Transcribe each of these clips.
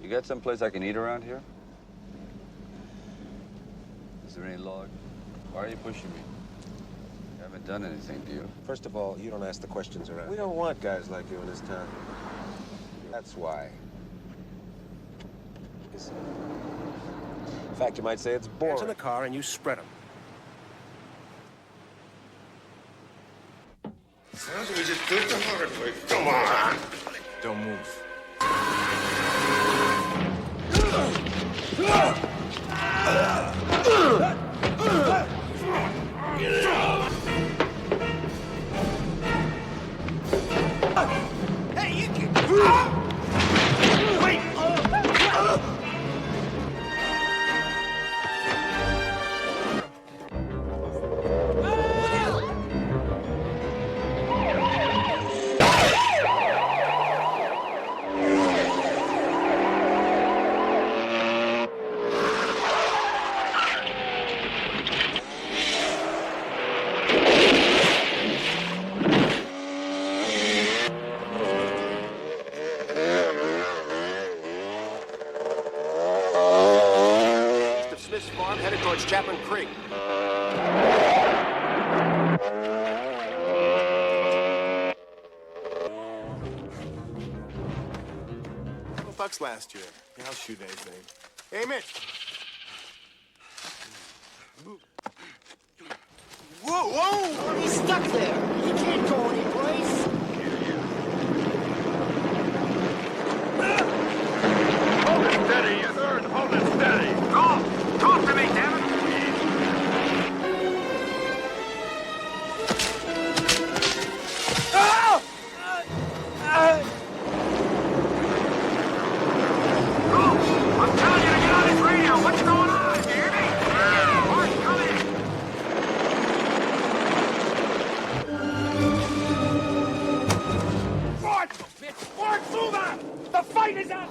You got someplace I can eat around here? Is there any log? Why are you pushing me? You haven't done anything, do you? First of all, you don't ask the questions around. We don't want guys like you in this town. That's why. In fact, you might say it's boring. Get in the car and you spread them. Sounds like we just took the hard way. Come on! Don't move. Hey, you can... Wait! Headed towards Chapman Creek. $12 last year. Yeah, I'll shoot anything. Hey, Mitch. Whoa, whoa! He's stuck there. He can't go anyplace. Hold it steady, you third. Hold it steady. Talk to me, damn it! I'm telling you to get on this radio. What's going on? You hear me? Mark, come in. Mark, bitch! Mark, move on! The fight is on!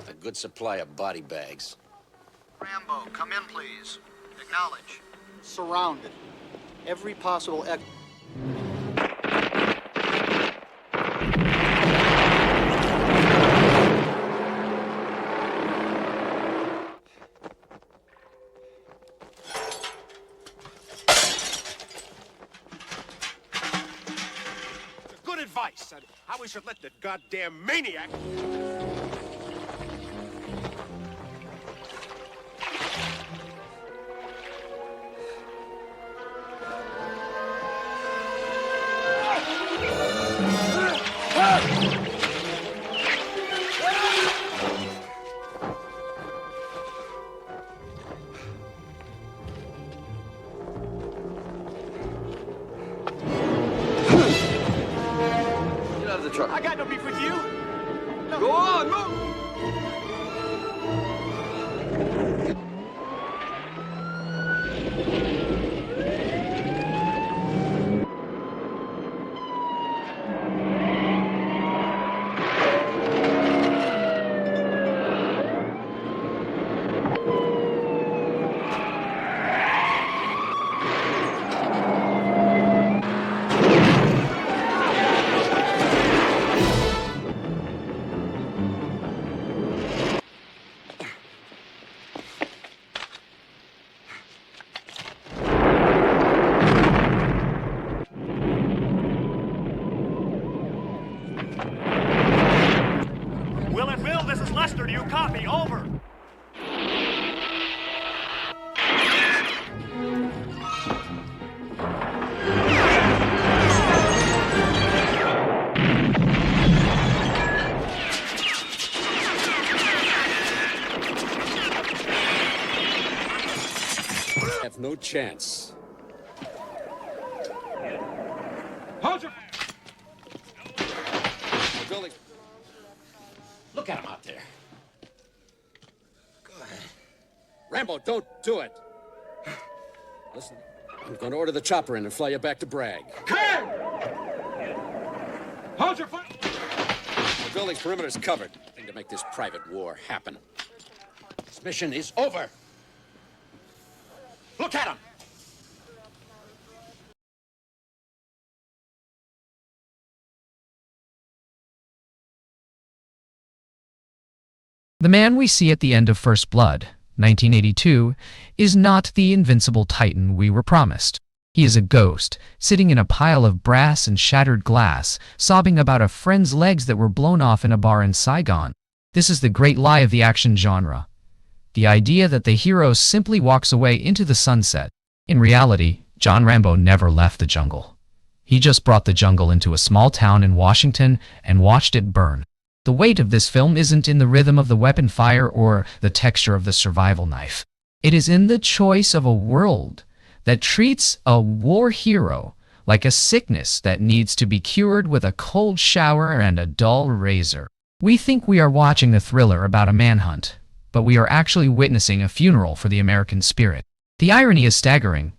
A good supply of body bags. Rambo, come in, please. Acknowledge. Surrounded. Every possible Good advice on how we should let the goddamn maniac... Get out of the truck. I got no beef with you. No. Go on, move! Bill, this is Lester. Do you copy? Over. Have no chance. Hold your... Building. Look at him out there. Rambo, don't do it. Listen, I'm going to order the chopper in and fly you back to Bragg. Hold your fire! The building's perimeter's covered. Thing to make this private war happen. This mission is over. Look at him! The man we see at the end of First Blood, 1982, is not the invincible titan we were promised. He is a ghost, sitting in a pile of brass and shattered glass, sobbing about a friend's legs that were blown off in a bar in Saigon. This is the great lie of the action genre. The idea that the hero simply walks away into the sunset. In reality, John Rambo never left the jungle. He just brought the jungle into a small town in Washington and watched it burn. The weight of this film isn't in the rhythm of the weapon fire or the texture of the survival knife. It is in the choice of a world that treats a war hero like a sickness that needs to be cured with a cold shower and a dull razor. We think we are watching a thriller about a manhunt, but we are actually witnessing a funeral for the American spirit. The irony is staggering.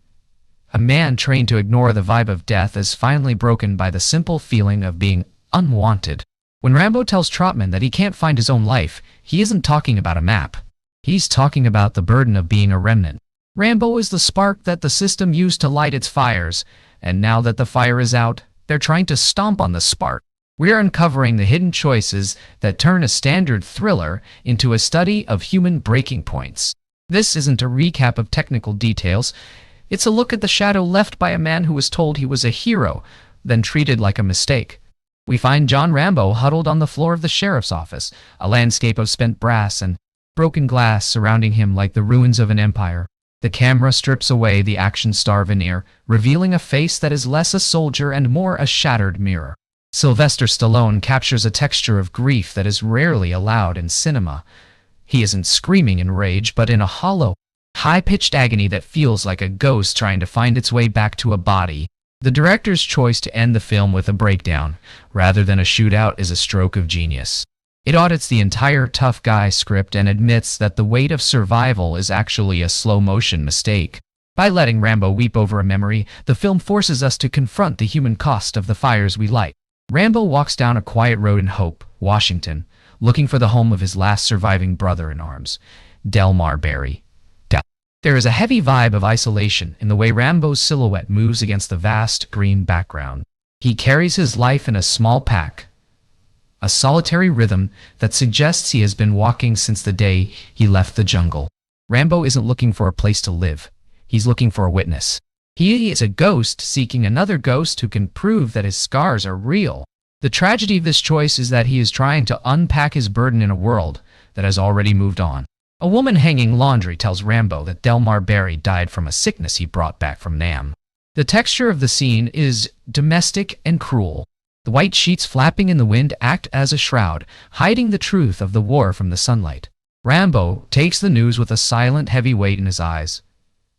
A man trained to ignore the vibe of death is finally broken by the simple feeling of being unwanted. When Rambo tells Trautman that he can't find his own life, he isn't talking about a map. He's talking about the burden of being a remnant. Rambo is the spark that the system used to light its fires, and now that the fire is out, they're trying to stomp on the spark. We're uncovering the hidden choices that turn a standard thriller into a study of human breaking points. This isn't a recap of technical details. It's a look at the shadow left by a man who was told he was a hero, then treated like a mistake. We find John Rambo huddled on the floor of the sheriff's office, a landscape of spent brass and broken glass surrounding him like the ruins of an empire. The camera strips away the action star veneer, revealing a face that is less a soldier and more a shattered mirror. Sylvester Stallone captures a texture of grief that is rarely allowed in cinema. He isn't screaming in rage, but in a hollow, high-pitched agony that feels like a ghost trying to find its way back to a body. The director's choice to end the film with a breakdown, rather than a shootout, is a stroke of genius. It audits the entire tough guy script and admits that the weight of survival is actually a slow-motion mistake. By letting Rambo weep over a memory, the film forces us to confront the human cost of the fires we light. Rambo walks down a quiet road in Hope, Washington, looking for the home of his last surviving brother-in-arms, Delmar Berry. There is a heavy vibe of isolation in the way Rambo's silhouette moves against the vast green background. He carries his life in a small pack, a solitary rhythm that suggests he has been walking since the day he left the jungle. Rambo isn't looking for a place to live. He's looking for a witness. He is a ghost seeking another ghost who can prove that his scars are real. The tragedy of this choice is that he is trying to unpack his burden in a world that has already moved on. A woman hanging laundry tells Rambo that Delmar Berry died from a sickness he brought back from Nam. The texture of the scene is domestic and cruel. The white sheets flapping in the wind act as a shroud, hiding the truth of the war from the sunlight. Rambo takes the news with a silent, heavy weight in his eyes,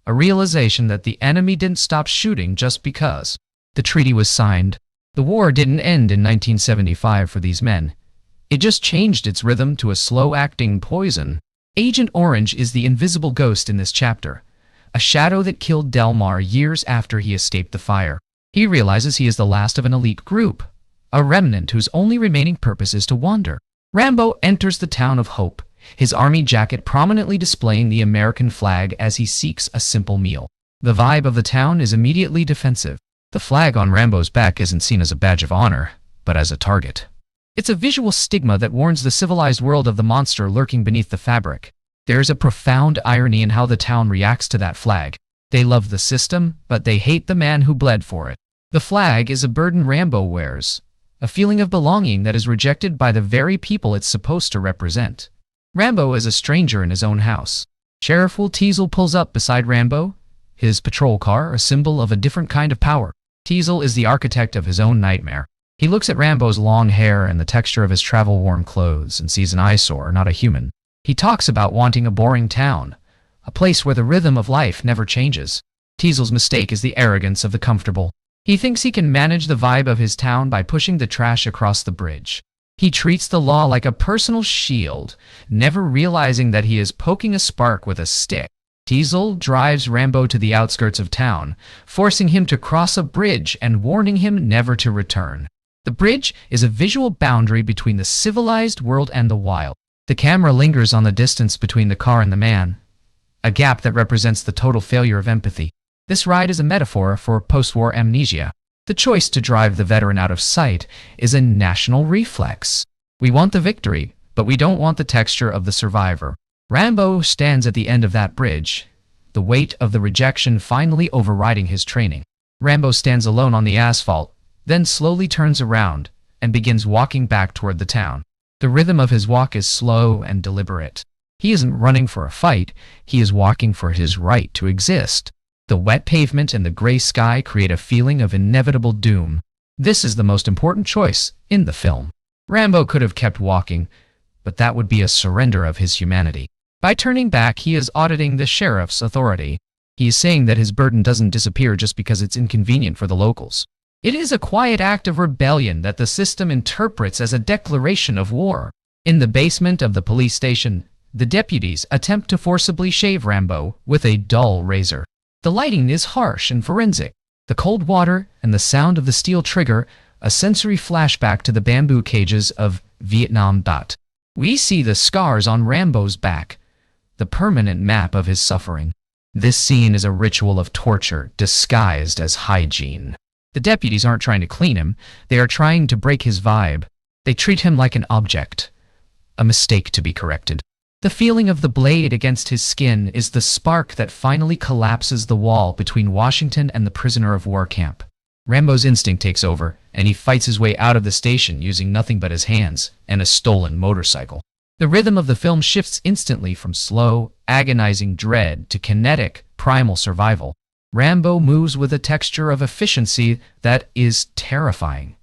a realization that the enemy didn't stop shooting just because the treaty was signed. The war didn't end in 1975 for these men. It just changed its rhythm to a slow-acting poison. Agent Orange is the invisible ghost in this chapter, a shadow that killed Delmar years after he escaped the fire. He realizes he is the last of an elite group, a remnant whose only remaining purpose is to wander. Rambo enters the town of Hope, his army jacket prominently displaying the American flag as he seeks a simple meal. The vibe of the town is immediately defensive. The flag on Rambo's back isn't seen as a badge of honor, but as a target. It's a visual stigma that warns the civilized world of the monster lurking beneath the fabric. There is a profound irony in how the town reacts to that flag. They love the system, but they hate the man who bled for it. The flag is a burden Rambo wears, a feeling of belonging that is rejected by the very people it's supposed to represent. Rambo is a stranger in his own house. Sheriff Will Teasel pulls up beside Rambo, his patrol car, a symbol of a different kind of power. Teasel is the architect of his own nightmare. He looks at Rambo's long hair and the texture of his travel-worn clothes and sees an eyesore, not a human. He talks about wanting a boring town, a place where the rhythm of life never changes. Teasel's mistake is the arrogance of the comfortable. He thinks he can manage the vibe of his town by pushing the trash across the bridge. He treats the law like a personal shield, never realizing that he is poking a spark with a stick. Diesel drives Rambo to the outskirts of town, forcing him to cross a bridge and warning him never to return. The bridge is a visual boundary between the civilized world and the wild. The camera lingers on the distance between the car and the man, a gap that represents the total failure of empathy. This ride is a metaphor for post-war amnesia. The choice to drive the veteran out of sight is a national reflex. We want the victory, but we don't want the texture of the survivor. Rambo stands at the end of that bridge, the weight of the rejection finally overriding his training. Rambo stands alone on the asphalt, then slowly turns around and begins walking back toward the town. The rhythm of his walk is slow and deliberate. He isn't running for a fight, he is walking for his right to exist. The wet pavement and the gray sky create a feeling of inevitable doom. This is the most important choice in the film. Rambo could have kept walking, but that would be a surrender of his humanity. By turning back, he is auditing the sheriff's authority. He is saying that his burden doesn't disappear just because it's inconvenient for the locals. It is a quiet act of rebellion that the system interprets as a declaration of war. In the basement of the police station, the deputies attempt to forcibly shave Rambo with a dull razor. The lighting is harsh and forensic. The cold water and the sound of the steel trigger, a sensory flashback to the bamboo cages of Vietnam. We see the scars on Rambo's back, the permanent map of his suffering. This scene is a ritual of torture disguised as hygiene. The deputies aren't trying to clean him, they are trying to break his vibe. They treat him like an object, a mistake to be corrected. The feeling of the blade against his skin is the spark that finally collapses the wall between Washington and the prisoner of war camp. Rambo's instinct takes over, and he fights his way out of the station using nothing but his hands and a stolen motorcycle. The rhythm of the film shifts instantly from slow, agonizing dread to kinetic, primal survival. Rambo moves with a texture of efficiency that is terrifying.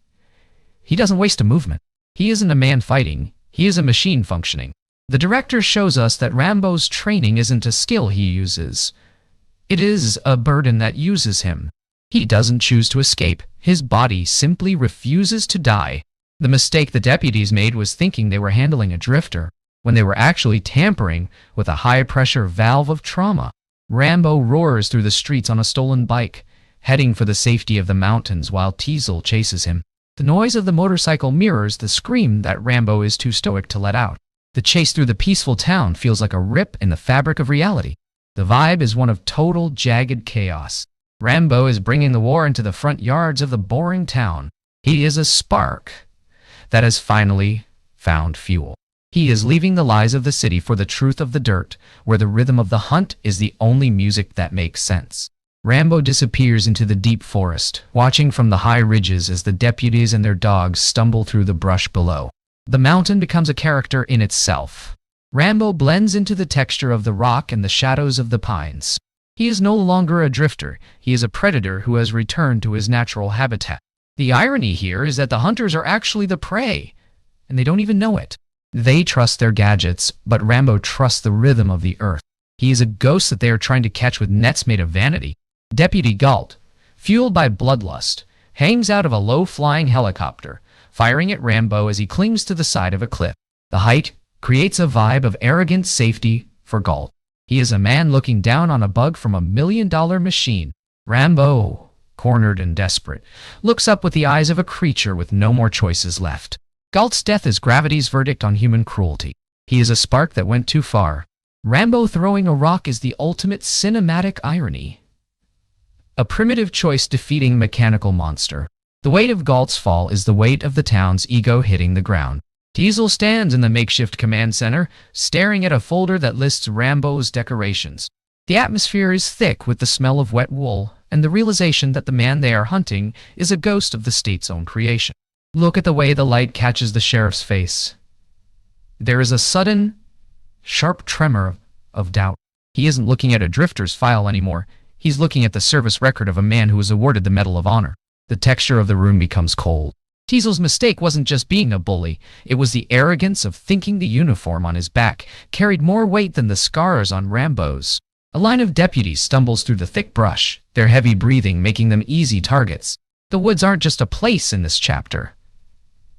He doesn't waste a movement. He isn't a man fighting, he is a machine functioning. The director shows us that Rambo's training isn't a skill he uses. It is a burden that uses him. He doesn't choose to escape, his body simply refuses to die. The mistake the deputies made was thinking they were handling a drifter, when they were actually tampering with a high-pressure valve of trauma. Rambo roars through the streets on a stolen bike, heading for the safety of the mountains while Diesel chases him. The noise of the motorcycle mirrors the scream that Rambo is too stoic to let out. The chase through the peaceful town feels like a rip in the fabric of reality. The vibe is one of total, jagged chaos. Rambo is bringing the war into the front yards of the boring town. He is a spark that has finally found fuel. He is leaving the lies of the city for the truth of the dirt, where the rhythm of the hunt is the only music that makes sense. Rambo disappears into the deep forest, watching from the high ridges as the deputies and their dogs stumble through the brush below. The mountain becomes a character in itself. Rambo blends into the texture of the rock and the shadows of the pines. He is no longer a drifter, he is a predator who has returned to his natural habitat. The irony here is that the hunters are actually the prey, and they don't even know it. They trust their gadgets, but Rambo trusts the rhythm of the earth. He is a ghost that they are trying to catch with nets made of vanity. Deputy Galt, fueled by bloodlust, hangs out of a low-flying helicopter, firing at Rambo as he clings to the side of a cliff. The height creates a vibe of arrogant safety for Galt. He is a man looking down on a bug from $1 million machine. Rambo, cornered and desperate, looks up with the eyes of a creature with no more choices left. Galt's death is gravity's verdict on human cruelty. He is a spark that went too far. Rambo throwing a rock is the ultimate cinematic irony. A primitive choice defeating mechanical monster. The weight of Galt's fall is the weight of the town's ego hitting the ground. Diesel stands in the makeshift command center, staring at a folder that lists Rambo's decorations. The atmosphere is thick with the smell of wet wool and the realization that the man they are hunting is a ghost of the state's own creation. Look at the way the light catches the sheriff's face. There is a sudden, sharp tremor of doubt. He isn't looking at a drifter's file anymore. He's looking at the service record of a man who was awarded the Medal of Honor. The texture of the room becomes cold. Diesel's mistake wasn't just being a bully. It was the arrogance of thinking the uniform on his back carried more weight than the scars on Rambo's. A line of deputies stumbles through the thick brush, their heavy breathing making them easy targets. The woods aren't just a place in this chapter.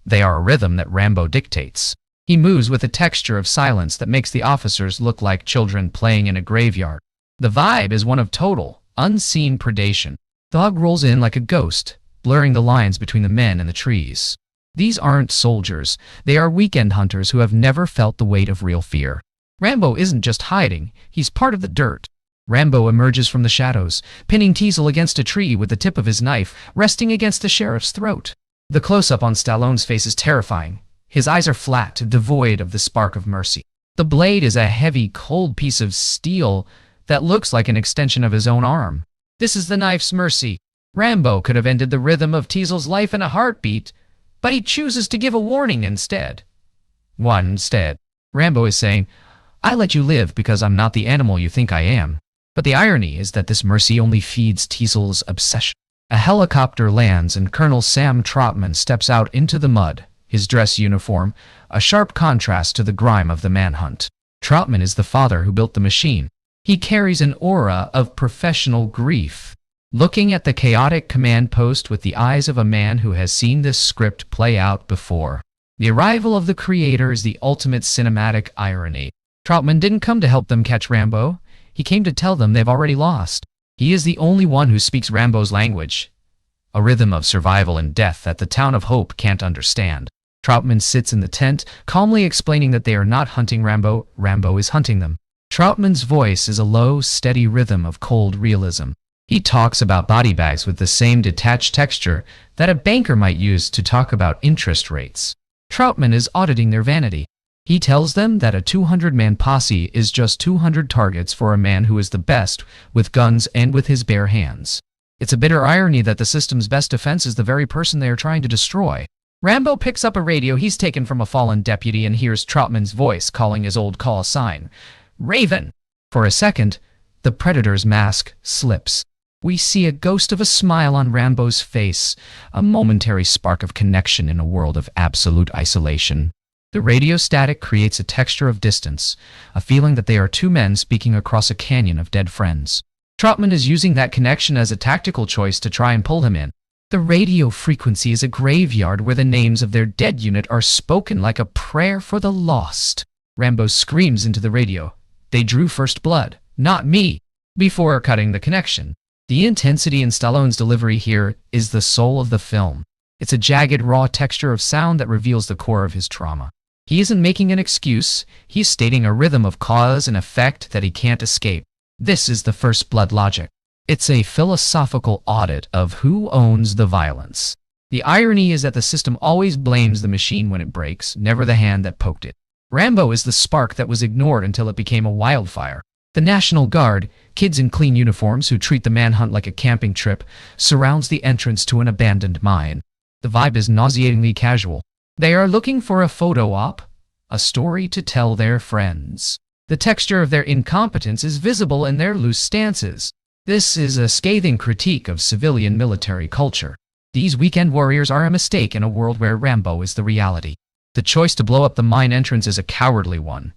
They are a rhythm that Rambo dictates. He moves with a texture of silence that makes the officers look like children playing in a graveyard. The vibe is one of total, unseen predation. The dog rolls in like a ghost, blurring the lines between the men and the trees. These aren't soldiers. They are weekend hunters who have never felt the weight of real fear. Rambo isn't just hiding. He's part of the dirt. Rambo emerges from the shadows, pinning Teasel against a tree with the tip of his knife resting against the sheriff's throat. The close-up on Stallone's face is terrifying. His eyes are flat, devoid of the spark of mercy. The blade is a heavy, cold piece of steel that looks like an extension of his own arm. This is the knife's mercy. Rambo could have ended the rhythm of Teasel's life in a heartbeat, but he chooses to give a warning instead. Rambo is saying, I let you live because I'm not the animal you think I am. But the irony is that this mercy only feeds Teasel's obsession. A helicopter lands and Colonel Sam Trautman steps out into the mud, his dress uniform, a sharp contrast to the grime of the manhunt. Trautman is the father who built the machine. He carries an aura of professional grief, looking at the chaotic command post with the eyes of a man who has seen this script play out before. The arrival of the creator is the ultimate cinematic irony. Trautman didn't come to help them catch Rambo. He came to tell them they've already lost. He is the only one who speaks Rambo's language, a rhythm of survival and death that the town of Hope can't understand. Trautman sits in the tent, calmly explaining that they are not hunting Rambo. Rambo is hunting them. Trautman's voice is a low, steady rhythm of cold realism. He talks about body bags with the same detached texture that a banker might use to talk about interest rates. Trautman is auditing their vanity. He tells them that a 200-man posse is just 200 targets for a man who is the best with guns and with his bare hands. It's a bitter irony that the system's best defense is the very person they are trying to destroy. Rambo picks up a radio he's taken from a fallen deputy and hears Trautman's voice calling his old call sign, Raven. For a second, the Predator's mask slips. We see a ghost of a smile on Rambo's face, a momentary spark of connection in a world of absolute isolation. The radio static creates a texture of distance, a feeling that they are two men speaking across a canyon of dead friends. Trautman is using that connection as a tactical choice to try and pull him in. The radio frequency is a graveyard where the names of their dead unit are spoken like a prayer for the lost. Rambo screams into the radio, They drew first blood, not me, before cutting the connection. The intensity in Stallone's delivery here is the soul of the film. It's a jagged, raw texture of sound that reveals the core of his trauma. He isn't making an excuse, he's stating a rhythm of cause and effect that he can't escape. This is the first blood logic. It's a philosophical audit of who owns the violence. The irony is that the system always blames the machine when it breaks, never the hand that poked it. Rambo is the spark that was ignored until it became a wildfire. The National Guard, kids in clean uniforms who treat the manhunt like a camping trip, surrounds the entrance to an abandoned mine. The vibe is nauseatingly casual. They are looking for a photo op, a story to tell their friends. The texture of their incompetence is visible in their loose stances. This is a scathing critique of civilian military culture. These weekend warriors are a mistake in a world where Rambo is the reality. The choice to blow up the mine entrance is a cowardly one,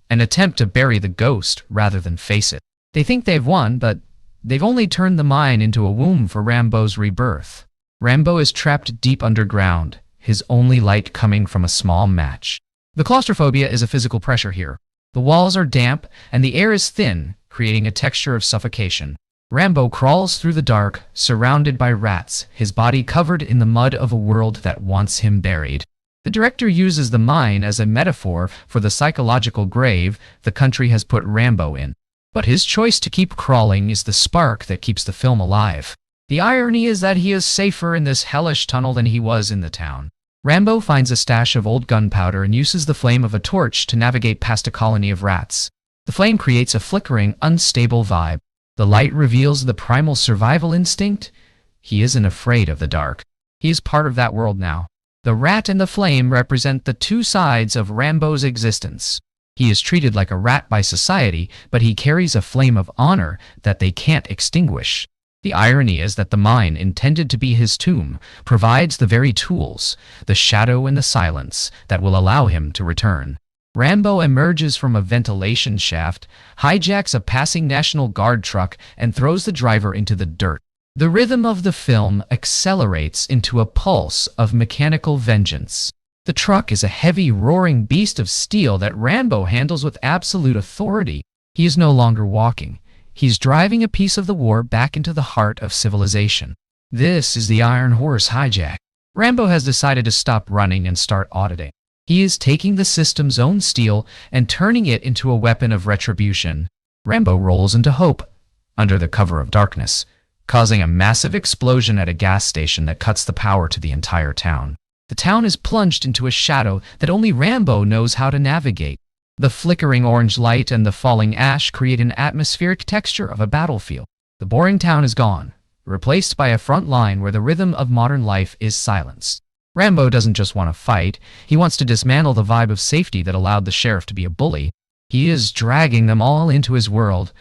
an attempt to bury the ghost rather than face it. They think they've won, but they've only turned the mine into a womb for Rambo's rebirth. Rambo is trapped deep underground, his only light coming from a small match. The claustrophobia is a physical pressure here. The walls are damp, and the air is thin, creating a texture of suffocation. Rambo crawls through the dark, surrounded by rats, his body covered in the mud of a world that wants him buried. The director uses the mine as a metaphor for the psychological grave the country has put Rambo in. But his choice to keep crawling is the spark that keeps the film alive. The irony is that he is safer in this hellish tunnel than he was in the town. Rambo finds a stash of old gunpowder and uses the flame of a torch to navigate past a colony of rats. The flame creates a flickering, unstable vibe. The light reveals the primal survival instinct. He isn't afraid of the dark. He is part of that world now. The rat and the flame represent the two sides of Rambo's existence. He is treated like a rat by society, but he carries a flame of honor that they can't extinguish. The irony is that the mine, intended to be his tomb, provides the very tools, the shadow and the silence, that will allow him to return. Rambo emerges from a ventilation shaft, hijacks a passing National Guard truck, and throws the driver into the dirt. The rhythm of the film accelerates into a pulse of mechanical vengeance. The truck is a heavy, roaring beast of steel that Rambo handles with absolute authority. He is no longer walking. He's driving a piece of the war back into the heart of civilization. This is the Iron Horse hijack. Rambo has decided to stop running and start auditing. He is taking the system's own steel and turning it into a weapon of retribution. Rambo rolls into Hope, under the cover of darkness, causing a massive explosion at a gas station that cuts the power to the entire town. The town is plunged into a shadow that only Rambo knows how to navigate. The flickering orange light and the falling ash create an atmospheric texture of a battlefield. The boring town is gone, replaced by a front line where the rhythm of modern life is silenced. Rambo doesn't just want to fight, he wants to dismantle the vibe of safety that allowed the sheriff to be a bully. He is dragging them all into his world,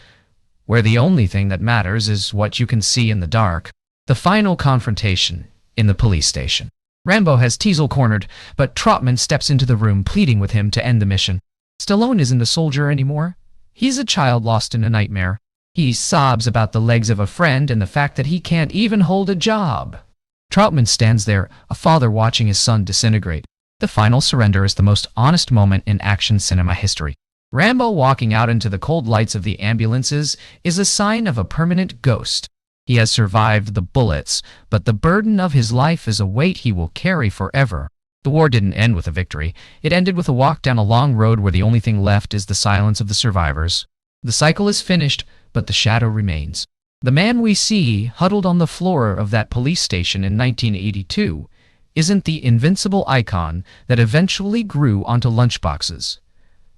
where the only thing that matters is what you can see in the dark. The final confrontation in the police station. Rambo has Teasel cornered, but Trautman steps into the room pleading with him to end the mission. Stallone isn't a soldier anymore. He's a child lost in a nightmare. He sobs about the legs of a friend and the fact that he can't even hold a job. Trautman stands there, a father watching his son disintegrate. The final surrender is the most honest moment in action cinema history. Rambo walking out into the cold lights of the ambulances is a sign of a permanent ghost. He has survived the bullets, but the burden of his life is a weight he will carry forever. The war didn't end with a victory. It ended with a walk down a long road where the only thing left is the silence of the survivors. The cycle is finished, but the shadow remains. The man we see huddled on the floor of that police station in 1982 isn't the invincible icon that eventually grew onto lunchboxes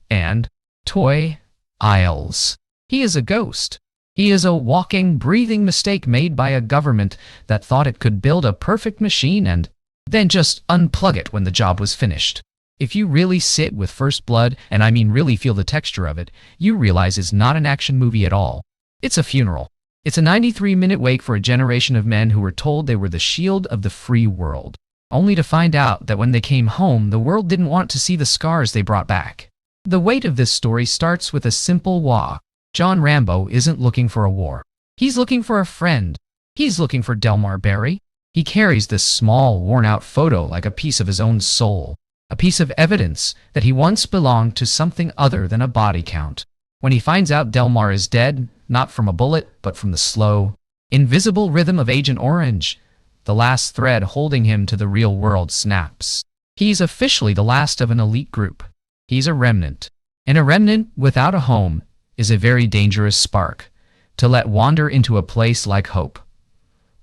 and toy aisles. He is a ghost. He is a walking, breathing mistake made by a government that thought it could build a perfect machine and then just unplug it when the job was finished. If you really sit with First Blood, and I mean really feel the texture of it, you realize it's not an action movie at all. It's a funeral. It's a 93-minute wake for a generation of men who were told they were the shield of the free world, only to find out that when they came home, the world didn't want to see the scars they brought back. The weight of this story starts with a simple walk. John Rambo isn't looking for a war. He's looking for a friend. He's looking for Delmar Berry. He carries this small, worn-out photo like a piece of his own soul, a piece of evidence that he once belonged to something other than a body count. When he finds out Delmar is dead, not from a bullet, but from the slow, invisible rhythm of Agent Orange, the last thread holding him to the real world snaps. He's officially the last of an elite group. He's a remnant. And a remnant without a home is a very dangerous spark to let wander into a place like Hope,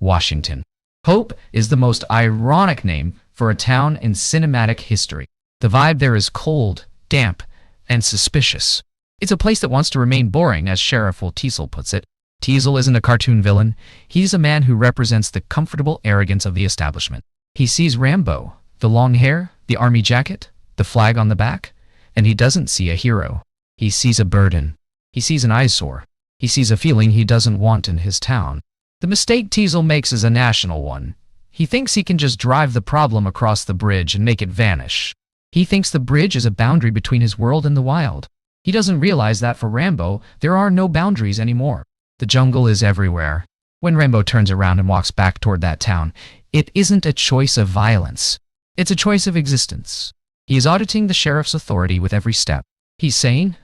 Washington. Hope is the most ironic name for a town in cinematic history. The vibe there is cold, damp, and suspicious. It's a place that wants to remain boring, as Sheriff Will Teasel puts it. Teasel isn't a cartoon villain. He's a man who represents the comfortable arrogance of the establishment. He sees Rambo, the long hair, the army jacket, the flag on the back, and he doesn't see a hero. He sees a burden. He sees an eyesore. He sees a feeling he doesn't want in his town. The mistake Teasel makes is a national one. He thinks he can just drive the problem across the bridge and make it vanish. He thinks the bridge is a boundary between his world and the wild. He doesn't realize that for Rambo, there are no boundaries anymore. The jungle is everywhere. When Rambo turns around and walks back toward that town, it isn't a choice of violence. It's a choice of existence. He is auditing the sheriff's authority with every step. He's saying,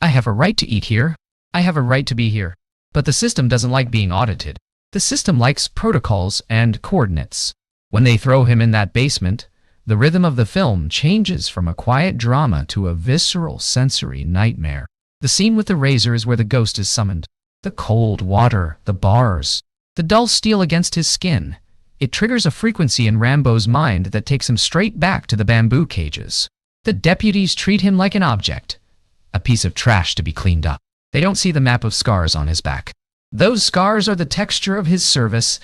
I have a right to eat here. I have a right to be here. But the system doesn't like being audited. The system likes protocols and coordinates. When they throw him in that basement, the rhythm of the film changes from a quiet drama to a visceral sensory nightmare. The scene with the razor is where the ghost is summoned. The cold water, the bars, the dull steel against his skin. It triggers a frequency in Rambo's mind that takes him straight back to the bamboo cages. The deputies treat him like an object, a piece of trash to be cleaned up. They don't see the map of scars on his back. Those scars are the texture of his service,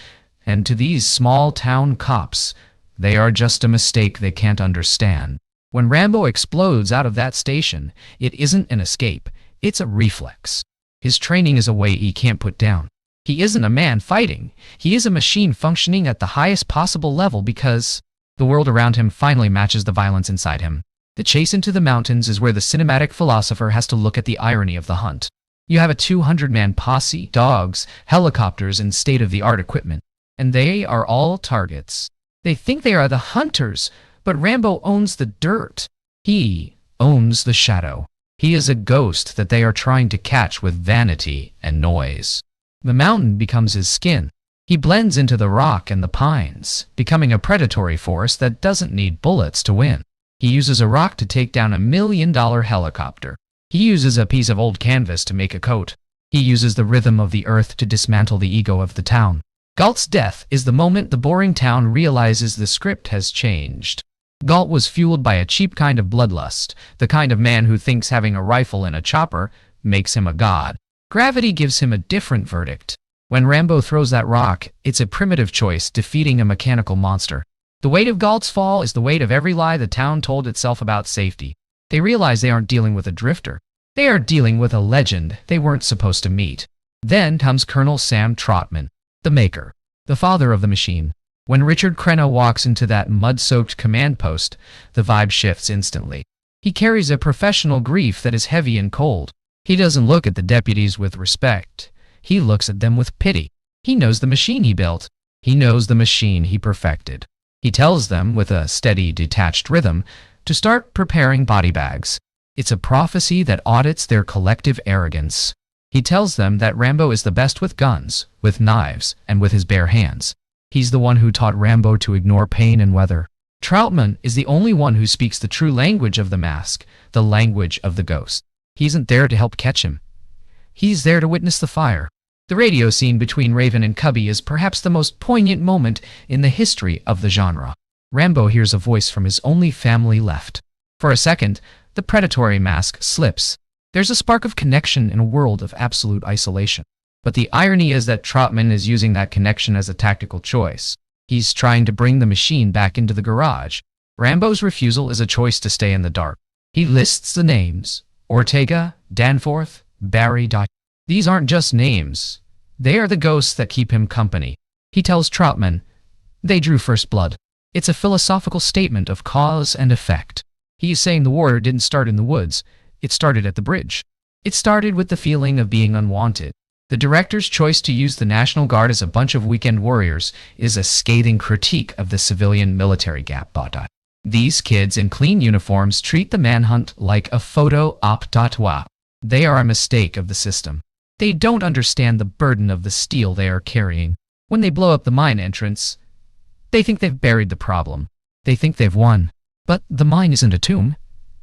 and to these small-town cops, they are just a mistake they can't understand. When Rambo explodes out of that station, it isn't an escape, it's a reflex. His training is a weight he can't put down. He isn't a man fighting. He is a machine functioning at the highest possible level because the world around him finally matches the violence inside him. The chase into the mountains is where the cinematic philosopher has to look at the irony of the hunt. You have a 200-man posse, dogs, helicopters, and state-of-the-art equipment, and they are all targets. They think they are the hunters, But Rambo owns the dirt. He owns the shadow. He is a ghost that they are trying to catch with vanity and noise. The mountain becomes his skin. He blends into the rock and the pines, becoming a predatory force that doesn't need bullets to win. He uses a rock to take down $1 million helicopter. He uses a piece of old canvas to make a coat. He uses the rhythm of the earth to dismantle the ego of the town. Galt's death is the moment the boring town realizes the script has changed. Galt was fueled by a cheap kind of bloodlust, the kind of man who thinks having a rifle and a chopper makes him a god. Gravity gives him a different verdict. When Rambo throws that rock, it's a primitive choice defeating a mechanical monster. The weight of Galt's fall is the weight of every lie the town told itself about safety. They realize they aren't dealing with a drifter. They are dealing with a legend they weren't supposed to meet. Then comes Colonel Sam Trautman, the maker, the father of the machine. When Richard Crenna walks into that mud-soaked command post, the vibe shifts instantly. He carries a professional grief that is heavy and cold. He doesn't look at the deputies with respect. He looks at them with pity. He knows the machine he built. He knows the machine he perfected. He tells them, with a steady, detached rhythm, to start preparing body bags. It's a prophecy that audits their collective arrogance. He tells them that Rambo is the best with guns, with knives, and with his bare hands. He's the one who taught Rambo to ignore pain and weather. Trautman is the only one who speaks the true language of the mask, the language of the ghost. He isn't there to help catch him. He's there to witness the fire. The radio scene between Raven and Cubby is perhaps the most poignant moment in the history of the genre. Rambo hears a voice from his only family left. For a second, the predatory mask slips. There's a spark of connection in a world of absolute isolation. But the irony is that Trautman is using that connection as a tactical choice. He's trying to bring the machine back into the garage. Rambo's refusal is a choice to stay in the dark. He lists the names: Ortega, Danforth, Barry. These aren't just names. They are the ghosts that keep him company. He tells Trautman, they drew first blood. It's a philosophical statement of cause and effect. He's saying the war didn't start in the woods. It started at the bridge. It started with the feeling of being unwanted. The director's choice to use the National Guard as a bunch of weekend warriors is a scathing critique of the civilian-military gap. These kids in clean uniforms treat the manhunt like a photo op. They are a mistake of the system. They don't understand the burden of the steel they are carrying. When they blow up the mine entrance, they think they've buried the problem. They think they've won. But the mine isn't a tomb.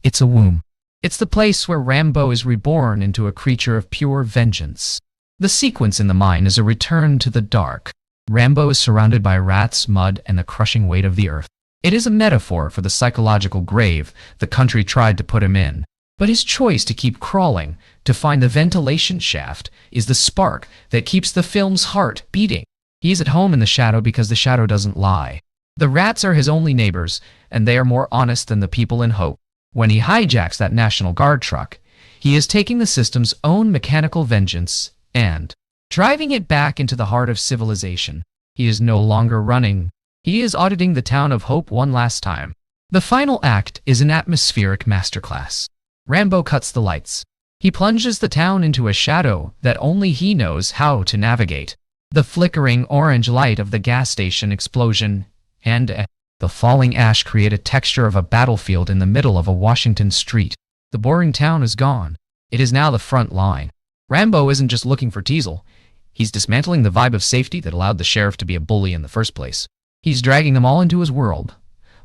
It's a womb. It's the place where Rambo is reborn into a creature of pure vengeance. The sequence in the mine is a return to the dark. Rambo is surrounded by rats, mud, and the crushing weight of the earth. It is a metaphor for the psychological grave the country tried to put him in. But his choice to keep crawling, to find the ventilation shaft, is the spark that keeps the film's heart beating. He is at home in the shadow because the shadow doesn't lie. The rats are his only neighbors, and they are more honest than the people in Hope. When he hijacks that National Guard truck, he is taking the system's own mechanical vengeance and driving it back into the heart of civilization. He is no longer running. He is auditing the town of Hope one last time. The final act is an atmospheric masterclass. Rambo cuts the lights. He plunges the town into a shadow that only he knows how to navigate. The flickering orange light of the gas station explosion and the falling ash create a texture of a battlefield in the middle of a Washington street. The boring town is gone. It is now the front line. Rambo isn't just looking for Teasel. He's dismantling the vibe of safety that allowed the sheriff to be a bully in the first place. He's dragging them all into his world,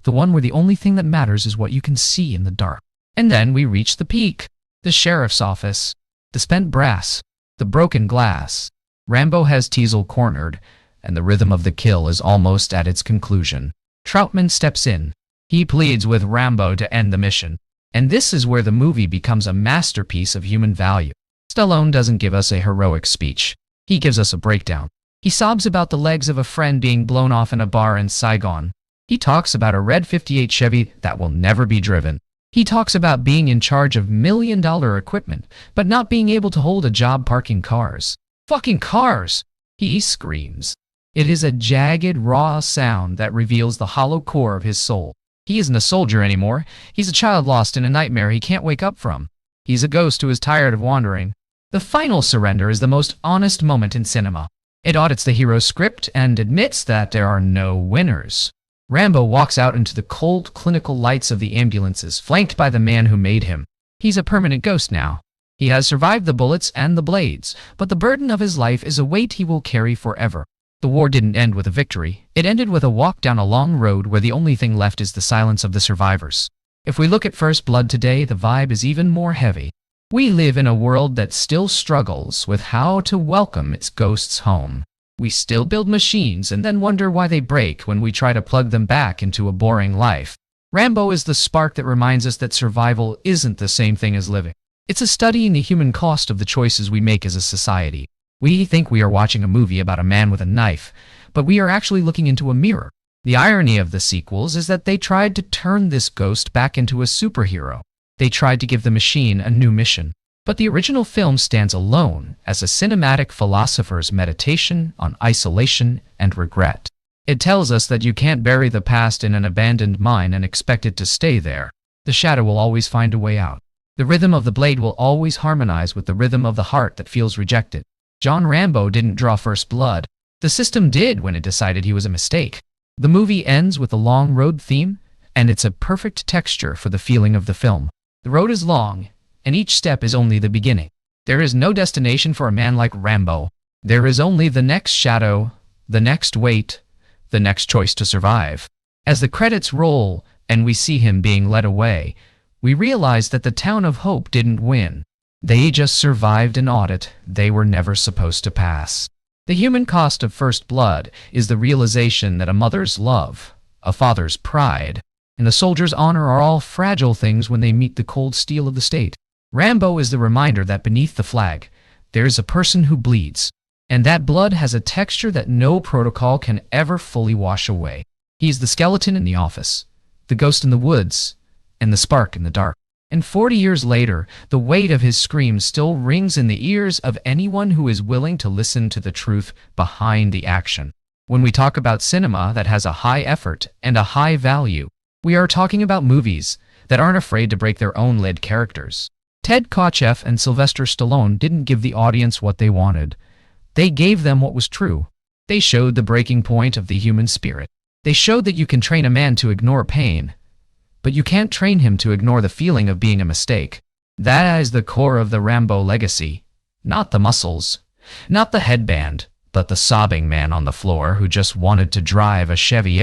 the one where the only thing that matters is what you can see in the dark. And then we reach the peak. The sheriff's office. The spent brass. The broken glass. Rambo has Teasel cornered, and the rhythm of the kill is almost at its conclusion. Trautman steps in. He pleads with Rambo to end the mission. And this is where the movie becomes a masterpiece of human value. Stallone doesn't give us a heroic speech. He gives us a breakdown. He sobs about the legs of a friend being blown off in a bar in Saigon. He talks about a red 58 Chevy that will never be driven. He talks about being in charge of million-dollar equipment, but not being able to hold a job parking cars. Fucking cars! He screams. It is a jagged, raw sound that reveals the hollow core of his soul. He isn't a soldier anymore. He's a child lost in a nightmare he can't wake up from. He's a ghost who is tired of wandering. The final surrender is the most honest moment in cinema. It audits the hero's script and admits that there are no winners. Rambo walks out into the cold, clinical lights of the ambulances, flanked by the man who made him. He's a permanent ghost now. He has survived the bullets and the blades, but the burden of his life is a weight he will carry forever. The war didn't end with a victory. It ended with a walk down a long road where the only thing left is the silence of the survivors. If we look at First Blood today, the vibe is even more heavy. We live in a world that still struggles with how to welcome its ghosts home. We still build machines and then wonder why they break when we try to plug them back into a boring life. Rambo is the spark that reminds us that survival isn't the same thing as living. It's a study in the human cost of the choices we make as a society. We think we are watching a movie about a man with a knife, but we are actually looking into a mirror. The irony of the sequels is that they tried to turn this ghost back into a superhero. They tried to give the machine a new mission. But the original film stands alone as a cinematic philosopher's meditation on isolation and regret. It tells us that you can't bury the past in an abandoned mine and expect it to stay there. The shadow will always find a way out. The rhythm of the blade will always harmonize with the rhythm of the heart that feels rejected. John Rambo didn't draw First Blood. The system did when it decided he was a mistake. The movie ends with a long road theme, and it's a perfect texture for the feeling of the film. The road is long, and each step is only the beginning. There is no destination for a man like Rambo. There is only the next shadow, the next weight, the next choice to survive. As the credits roll and we see him being led away, we realize that the town of Hope didn't win. They just survived an audit they were never supposed to pass. The human cost of First Blood is the realization that a mother's love, a father's pride, and a soldier's honor are all fragile things when they meet the cold steel of the state. Rambo is the reminder that beneath the flag, there is a person who bleeds, and that blood has a texture that no protocol can ever fully wash away. He's the skeleton in the office, the ghost in the woods, and the spark in the dark. And 40 years later, the weight of his scream still rings in the ears of anyone who is willing to listen to the truth behind the action. When we talk about cinema that has a high effort and a high value, we are talking about movies that aren't afraid to break their own lead characters. Ted Kotcheff and Sylvester Stallone didn't give the audience what they wanted. They gave them what was true. They showed the breaking point of the human spirit. They showed that you can train a man to ignore pain, but you can't train him to ignore the feeling of being a mistake. That is the core of the Rambo legacy. Not the muscles, not the headband, but the sobbing man on the floor who just wanted to drive a Chevy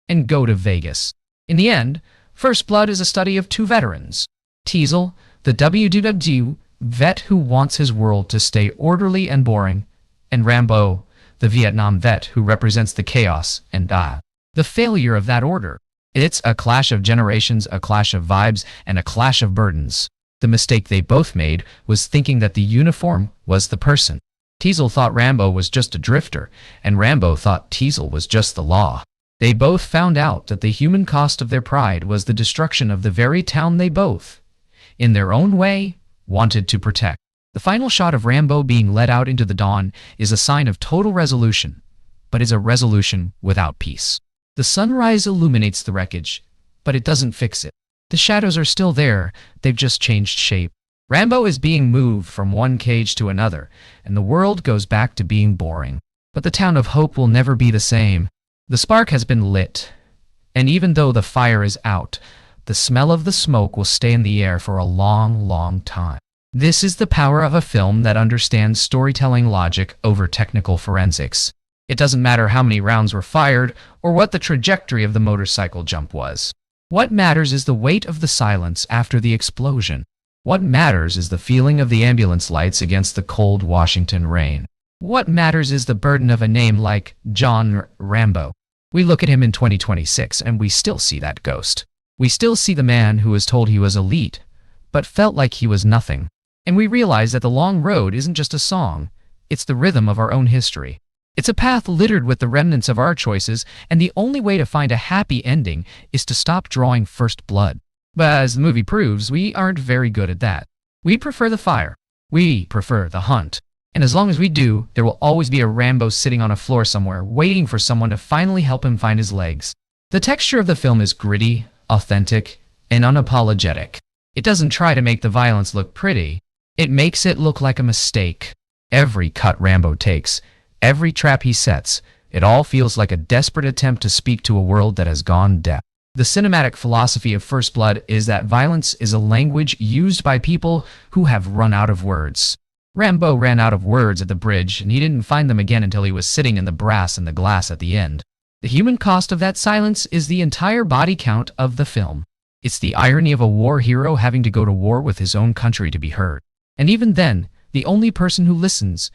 and go to Vegas. In the end, First Blood is a study of two veterans. Teasel, the WW vet who wants his world to stay orderly and boring, and Rambo, the Vietnam vet who represents the chaos and the failure of that order. It's a clash of generations, a clash of vibes, and a clash of burdens. The mistake they both made was thinking that the uniform was the person. Teasel thought Rambo was just a drifter, and Rambo thought Teasel was just the law. They both found out that the human cost of their pride was the destruction of the very town they both, in their own way, wanted to protect. The final shot of Rambo being led out into the dawn is a sign of total resolution, but is a resolution without peace. The sunrise illuminates the wreckage, but it doesn't fix it. The shadows are still there, they've just changed shape. Rambo is being moved from one cage to another, and the world goes back to being boring. But the town of Hope will never be the same. The spark has been lit, and even though the fire is out, the smell of the smoke will stay in the air for a long, long time. This is the power of a film that understands storytelling logic over technical forensics. It doesn't matter how many rounds were fired or what the trajectory of the motorcycle jump was. What matters is the weight of the silence after the explosion. What matters is the feeling of the ambulance lights against the cold Washington rain. What matters is the burden of a name like John Rambo. We look at him in 2026 and we still see that ghost. We still see the man who was told he was elite, but felt like he was nothing. And we realize that the long road isn't just a song, it's the rhythm of our own history. It's a path littered with the remnants of our choices, and the only way to find a happy ending is to stop drawing First Blood. But as the movie proves, we aren't very good at that. We prefer the fire. We prefer the hunt. And as long as we do, there will always be a Rambo sitting on a floor somewhere, waiting for someone to finally help him find his legs. The texture of the film is gritty, authentic, and unapologetic. It doesn't try to make the violence look pretty. It makes it look like a mistake. Every cut Rambo takes, every trap he sets, It all feels like a desperate attempt to speak to a world that has gone deaf. The cinematic philosophy of First Blood is that violence is a language used by people who have run out of words. Rambo ran out of words at the bridge, and he didn't find them again until he was sitting in the brass and the glass at the end. The human cost of that silence is the entire body count of the film. It's the irony of a war hero having to go to war with his own country to be heard. And even then, the only person who listens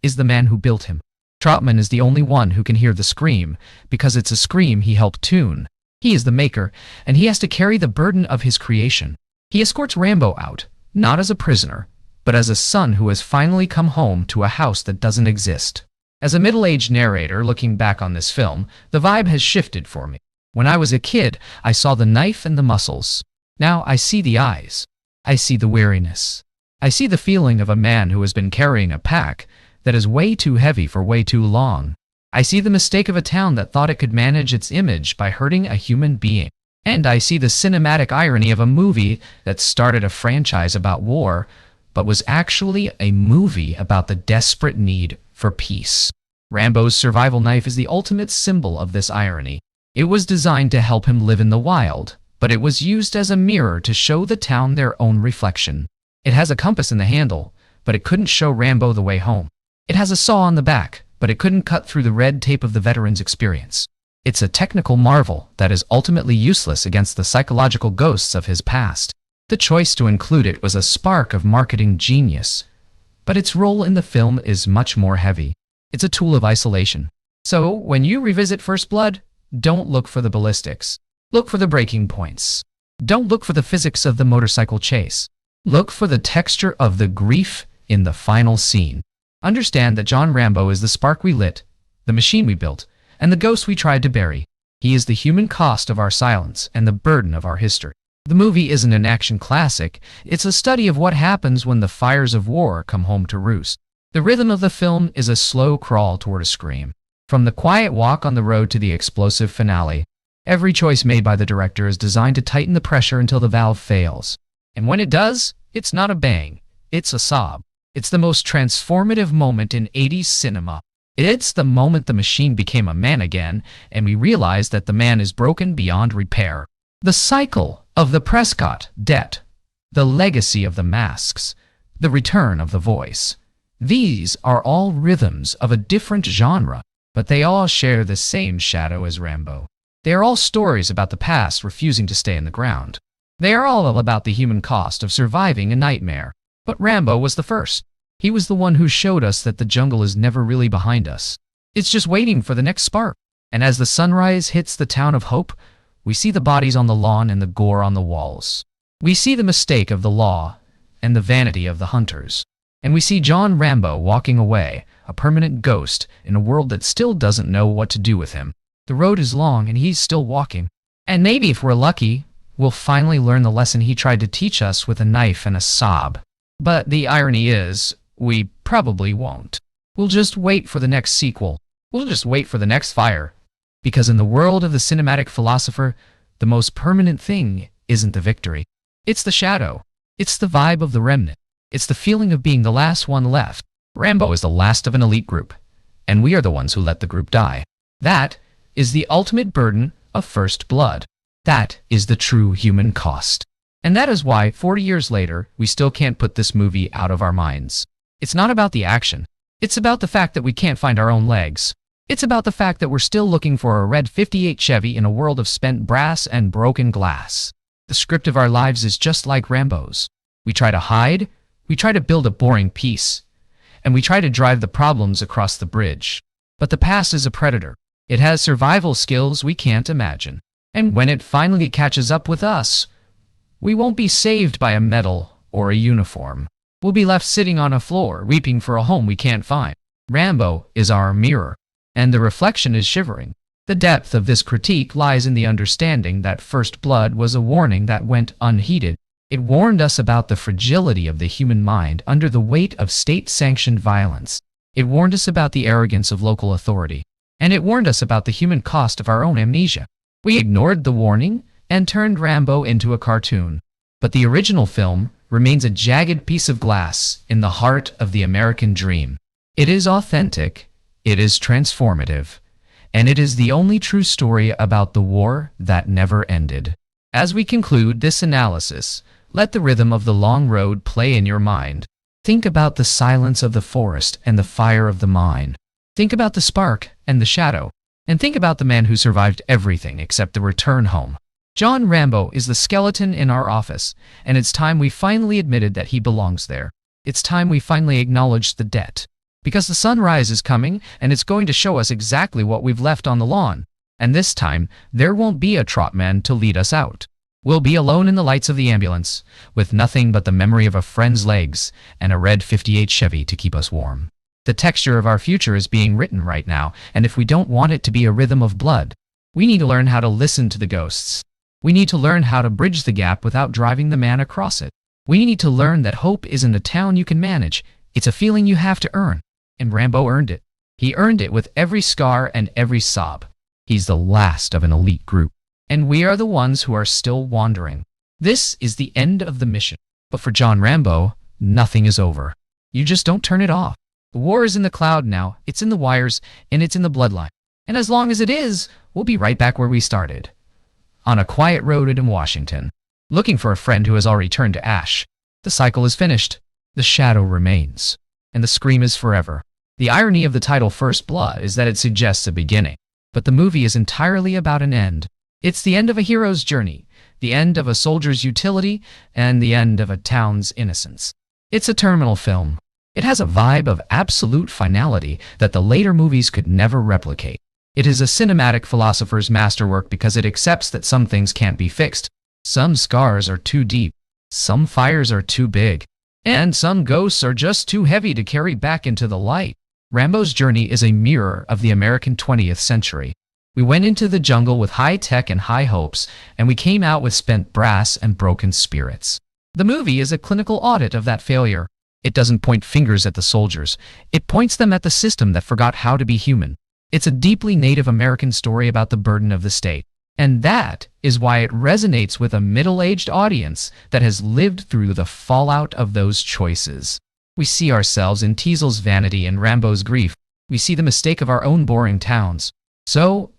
is the man who built him. Trautman is the only one who can hear the scream, because it's a scream he helped tune. He is the maker, and he has to carry the burden of his creation. He escorts Rambo out, not as a prisoner, but as a son who has finally come home to a house that doesn't exist. As a middle-aged narrator looking back on this film, the vibe has shifted for me. When I was a kid, I saw the knife and the muscles. Now I see the eyes. I see the weariness. I see the feeling of a man who has been carrying a pack that is way too heavy for way too long. I see the mistake of a town that thought it could manage its image by hurting a human being. And I see the cinematic irony of a movie that started a franchise about war, but was actually a movie about the desperate need for peace. Rambo's survival knife is the ultimate symbol of this irony. It was designed to help him live in the wild, but it was used as a mirror to show the town their own reflection. It has a compass in the handle, but it couldn't show Rambo the way home. It has a saw on the back, but it couldn't cut through the red tape of the veteran's experience. It's a technical marvel that is ultimately useless against the psychological ghosts of his past. The choice to include it was a spark of marketing genius, but its role in the film is much more heavy. It's a tool of isolation. So, when you revisit First Blood, don't look for the ballistics. Look for the breaking points. Don't look for the physics of the motorcycle chase. Look for the texture of the grief in the final scene. Understand that John Rambo is the spark we lit, the machine we built, and the ghost we tried to bury. He is the human cost of our silence and the burden of our history. The movie isn't an action classic, it's a study of what happens when the fires of war come home to roost. The rhythm of the film is a slow crawl toward a scream. From the quiet walk on the road to the explosive finale, every choice made by the director is designed to tighten the pressure until the valve fails. And when it does, it's not a bang, it's a sob. It's the most transformative moment in 80s cinema. It's the moment the machine became a man again, and we realized that the man is broken beyond repair. The cycle of the Prescott debt, the legacy of the masks, the return of the voice. These are all rhythms of a different genre, but they all share the same shadow as Rambo. They are all stories about the past refusing to stay in the ground. They are all about the human cost of surviving a nightmare. But Rambo was the first. He was the one who showed us that the jungle is never really behind us. It's just waiting for the next spark. And as the sunrise hits the town of Hope, we see the bodies on the lawn and the gore on the walls. We see the mistake of the law and the vanity of the hunters. And we see John Rambo walking away, a permanent ghost in a world that still doesn't know what to do with him. The road is long and he's still walking. And maybe if we're lucky, we'll finally learn the lesson he tried to teach us with a knife and a sob. But the irony is, we probably won't. We'll just wait for the next sequel. We'll just wait for the next fire. Because in the world of the cinematic philosopher, the most permanent thing isn't the victory. It's the shadow. It's the vibe of the remnant. It's the feeling of being the last one left. Rambo is the last of an elite group, and we are the ones who let the group die. That is the ultimate burden of First Blood. That is the true human cost. And that is why, 40 years later, we still can't put this movie out of our minds. It's not about the action. It's about the fact that we can't find our own legs. It's about the fact that we're still looking for a red 58 Chevy in a world of spent brass and broken glass. The script of our lives is just like Rambo's. We try to hide, we try to build a boring peace, and we try to drive the problems across the bridge. But the past is a predator. It has survival skills we can't imagine. And when it finally catches up with us, we won't be saved by a medal or a uniform. We'll be left sitting on a floor, weeping for a home we can't find. Rambo is our mirror, and the reflection is shivering. The depth of this critique lies in the understanding that First Blood was a warning that went unheeded. It warned us about the fragility of the human mind under the weight of state-sanctioned violence. It warned us about the arrogance of local authority. And it warned us about the human cost of our own amnesia. We ignored the warning and turned Rambo into a cartoon. But the original film remains a jagged piece of glass in the heart of the American dream. It is authentic, it is transformative, and it is the only true story about the war that never ended. As we conclude this analysis, let the rhythm of the long road play in your mind. Think about the silence of the forest and the fire of the mine. Think about the spark and the shadow. And think about the man who survived everything except the return home. John Rambo is the skeleton in our office, and it's time we finally admitted that he belongs there. It's time we finally acknowledged the debt. Because the sunrise is coming, and it's going to show us exactly what we've left on the lawn. And this time, there won't be a Trautman to lead us out. We'll be alone in the lights of the ambulance, with nothing but the memory of a friend's legs and a red 58 Chevy to keep us warm. The texture of our future is being written right now, and if we don't want it to be a rhythm of blood, we need to learn how to listen to the ghosts. We need to learn how to bridge the gap without driving the man across it. We need to learn that hope isn't a town you can manage. It's a feeling you have to earn. And Rambo earned it. He earned it with every scar and every sob. He's the last of an elite group. And we are the ones who are still wandering. This is the end of the mission. But for John Rambo, nothing is over. You just don't turn it off. The war is in the cloud now, it's in the wires, and it's in the bloodline. And as long as it is, we'll be right back where we started. On a quiet road in Washington, looking for a friend who has already turned to ash. The cycle is finished. The shadow remains. And the scream is forever. The irony of the title First Blood is that it suggests a beginning. But the movie is entirely about an end. It's the end of a hero's journey, the end of a soldier's utility, and the end of a town's innocence. It's a terminal film. It has a vibe of absolute finality that the later movies could never replicate. It is a cinematic philosopher's masterwork because it accepts that some things can't be fixed. Some scars are too deep. Some fires are too big. And some ghosts are just too heavy to carry back into the light. Rambo's journey is a mirror of the American 20th century. We went into the jungle with high tech and high hopes, and we came out with spent brass and broken spirits. The movie is a clinical audit of that failure. It doesn't point fingers at the soldiers. It points them at the system that forgot how to be human. It's a deeply Native American story about the burden of the state. And that is why it resonates with a middle-aged audience that has lived through the fallout of those choices. We see ourselves in Teasel's vanity and Rambo's grief. We see the mistake of our own boring towns. So,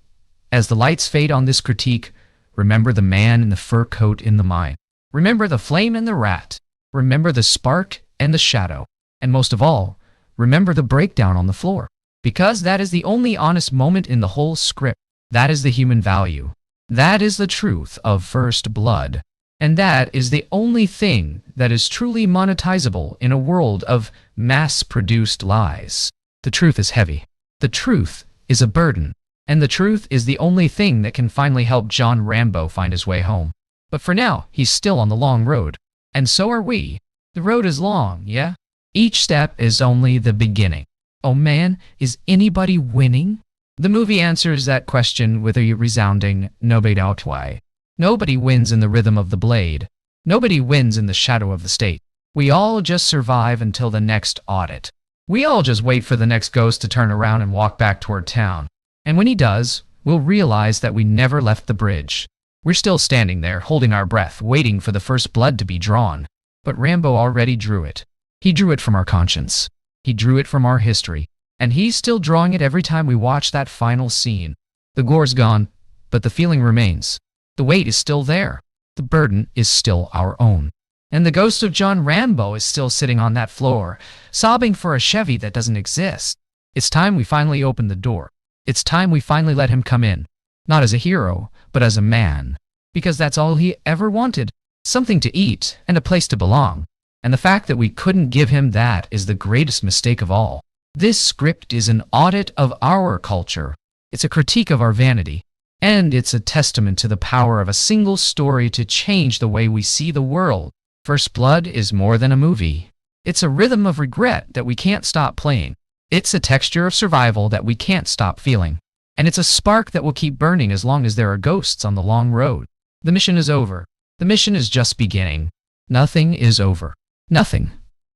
as the lights fade on this critique, remember the man in the fur coat in the mine. Remember the flame and the rat. Remember the spark and the shadow. And most of all, remember the breakdown on the floor. Because that is the only honest moment in the whole script. That is the human value. That is the truth of First Blood. And that is the only thing that is truly monetizable in a world of mass-produced lies. The truth is heavy. The truth is a burden. And the truth is the only thing that can finally help John Rambo find his way home. But for now, he's still on the long road. And so are we. The road is long, yeah? Each step is only the beginning. Oh man, is anybody winning? The movie answers that question with a resounding "nobody doubt why." Nobody wins in the rhythm of the blade. Nobody wins in the shadow of the state. We all just survive until the next audit. We all just wait for the next ghost to turn around and walk back toward town. And when he does, we'll realize that we never left the bridge. We're still standing there, holding our breath, waiting for the first blood to be drawn. But Rambo already drew it. He drew it from our conscience. He drew it from our history. And he's still drawing it every time we watch that final scene. The gore's gone, but the feeling remains. The weight is still there. The burden is still our own. And the ghost of John Rambo is still sitting on that floor, sobbing for a Chevy that doesn't exist. It's time we finally open the door. It's time we finally let him come in. Not as a hero, but as a man. Because that's all he ever wanted. Something to eat and a place to belong. And the fact that we couldn't give him that is the greatest mistake of all. This script is an audit of our culture. It's a critique of our vanity. And it's a testament to the power of a single story to change the way we see the world. First Blood is more than a movie. It's a rhythm of regret that we can't stop playing. It's a texture of survival that we can't stop feeling. And it's a spark that will keep burning as long as there are ghosts on the long road. The mission is over. The mission is just beginning. Nothing is over. Nothing.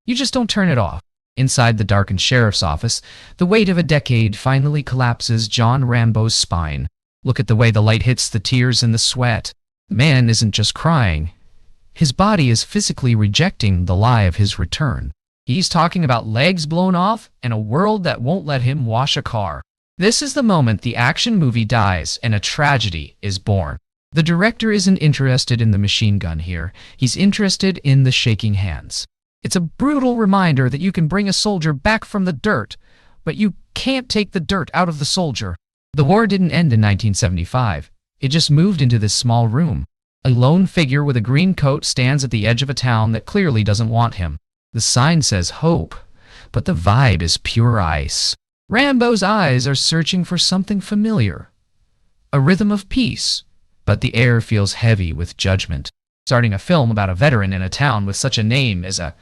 You just don't turn it off. Inside the darkened sheriff's office, the weight of a decade finally collapses John Rambo's spine. Look at the way the light hits the tears and the sweat. The man isn't just crying. His body is physically rejecting the lie of his return. He's talking about legs blown off and a world that won't let him wash a car. This is the moment the action movie dies and a tragedy is born. The director isn't interested in the machine gun here. He's interested in the shaking hands. It's a brutal reminder that you can bring a soldier back from the dirt, but you can't take the dirt out of the soldier. The war didn't end in 1975. It just moved into this small room. A lone figure with a green coat stands at the edge of a town that clearly doesn't want him. The sign says hope, but the vibe is pure ice. Rambo's eyes are searching for something familiar. A rhythm of peace, but the air feels heavy with judgment. Starting a film about a veteran in a town with such a name is a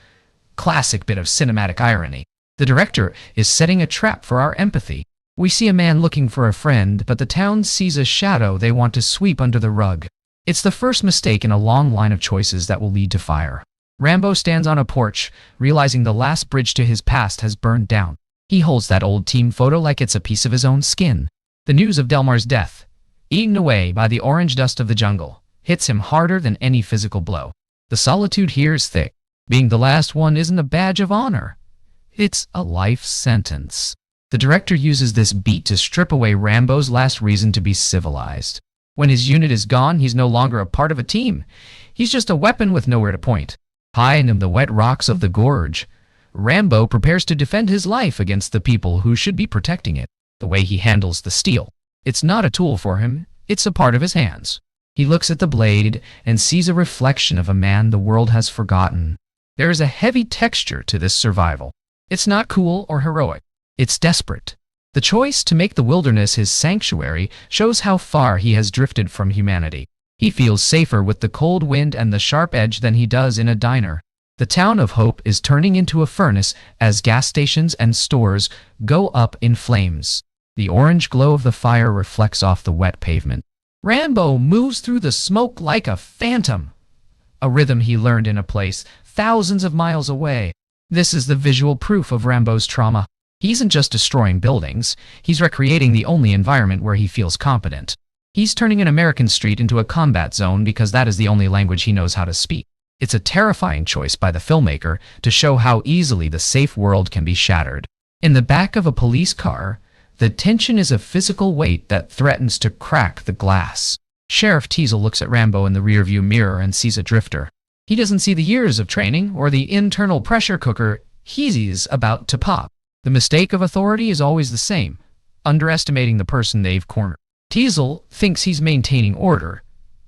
classic bit of cinematic irony. The director is setting a trap for our empathy. We see a man looking for a friend, but the town sees a shadow they want to sweep under the rug. It's the first mistake in a long line of choices that will lead to fire. Rambo stands on a porch, realizing the last bridge to his past has burned down. He holds that old team photo like it's a piece of his own skin. The news of Delmar's death, eaten away by the orange dust of the jungle, hits him harder than any physical blow. The solitude here is thick. Being the last one isn't a badge of honor. It's a life sentence. The director uses this beat to strip away Rambo's last reason to be civilized. When his unit is gone, he's no longer a part of a team. He's just a weapon with nowhere to point. High in the wet rocks of the gorge, Rambo prepares to defend his life against the people who should be protecting it. The way he handles the steel, it's not a tool for him, it's a part of his hands. He looks at the blade and sees a reflection of a man the world has forgotten. There is a heavy texture to this survival. It's not cool or heroic. It's desperate. The choice to make the wilderness his sanctuary shows how far he has drifted from humanity. He feels safer with the cold wind and the sharp edge than he does in a diner. The town of Hope is turning into a furnace as gas stations and stores go up in flames. The orange glow of the fire reflects off the wet pavement. Rambo moves through the smoke like a phantom, a rhythm he learned in a place thousands of miles away. This is the visual proof of Rambo's trauma. He isn't just destroying buildings, he's recreating the only environment where he feels competent. He's turning an American street into a combat zone because that is the only language he knows how to speak. It's a terrifying choice by the filmmaker to show how easily the safe world can be shattered. In the back of a police car, the tension is a physical weight that threatens to crack the glass. Sheriff Teasel looks at Rambo in the rearview mirror and sees a drifter. He doesn't see the years of training or the internal pressure cooker he's about to pop. The mistake of authority is always the same, underestimating the person they've cornered. Teasel thinks he's maintaining order,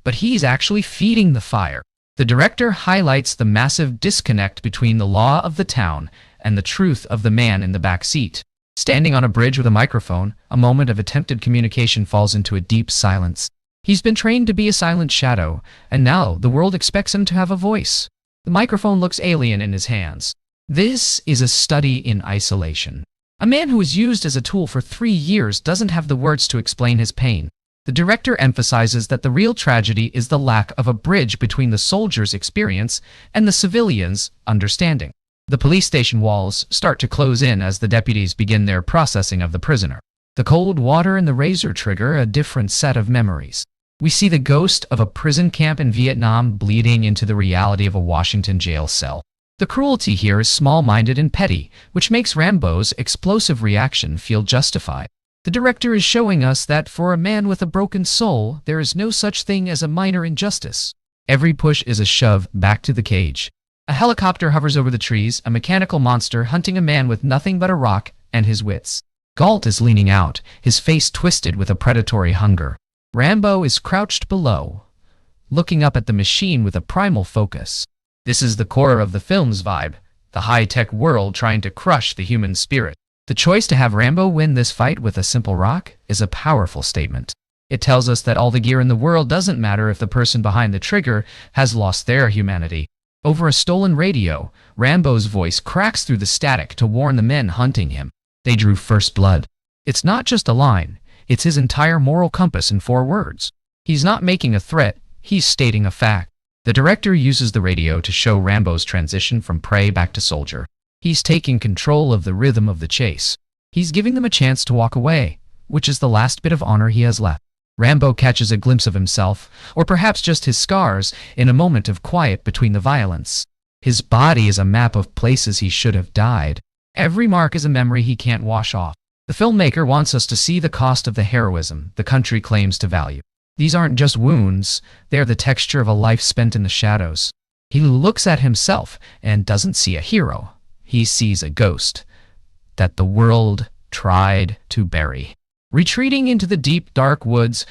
but he's actually feeding the fire. The director highlights the massive disconnect between the law of the town and the truth of the man in the back seat. Standing on a bridge with a microphone, a moment of attempted communication falls into a deep silence. He's been trained to be a silent shadow, and now the world expects him to have a voice. The microphone looks alien in his hands. This is a study in isolation. A man who was used as a tool for 3 years doesn't have the words to explain his pain. The director emphasizes that the real tragedy is the lack of a bridge between the soldier's experience and the civilian's understanding. The police station walls start to close in as the deputies begin their processing of the prisoner. The cold water and the razor trigger a different set of memories. We see the ghost of a prison camp in Vietnam bleeding into the reality of a Washington jail cell. The cruelty here is small-minded and petty, which makes Rambo's explosive reaction feel justified. The director is showing us that for a man with a broken soul, there is no such thing as a minor injustice. Every push is a shove back to the cage. A helicopter hovers over the trees, a mechanical monster hunting a man with nothing but a rock and his wits. Galt is leaning out, his face twisted with a predatory hunger. Rambo is crouched below, looking up at the machine with a primal focus. This is the core of the film's vibe, the high-tech world trying to crush the human spirit. The choice to have Rambo win this fight with a simple rock is a powerful statement. It tells us that all the gear in the world doesn't matter if the person behind the trigger has lost their humanity. Over a stolen radio, Rambo's voice cracks through the static to warn the men hunting him. They drew first blood. It's not just a line, it's his entire moral compass in 4 words. He's not making a threat, he's stating a fact. The director uses the radio to show Rambo's transition from prey back to soldier. He's taking control of the rhythm of the chase. He's giving them a chance to walk away, which is the last bit of honor he has left. Rambo catches a glimpse of himself, or perhaps just his scars, in a moment of quiet between the violence. His body is a map of places he should have died. Every mark is a memory he can't wash off. The filmmaker wants us to see the cost of the heroism the country claims to value. These aren't just wounds, they are the texture of a life spent in the shadows. He looks at himself and doesn't see a hero. He sees a ghost that the world tried to bury. Retreating into the deep, dark woods,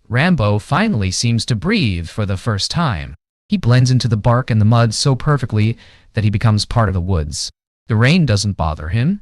Rambo finally seems to breathe for the first time. He blends into the bark and the mud so perfectly that he becomes part of the woods. The rain doesn't bother him.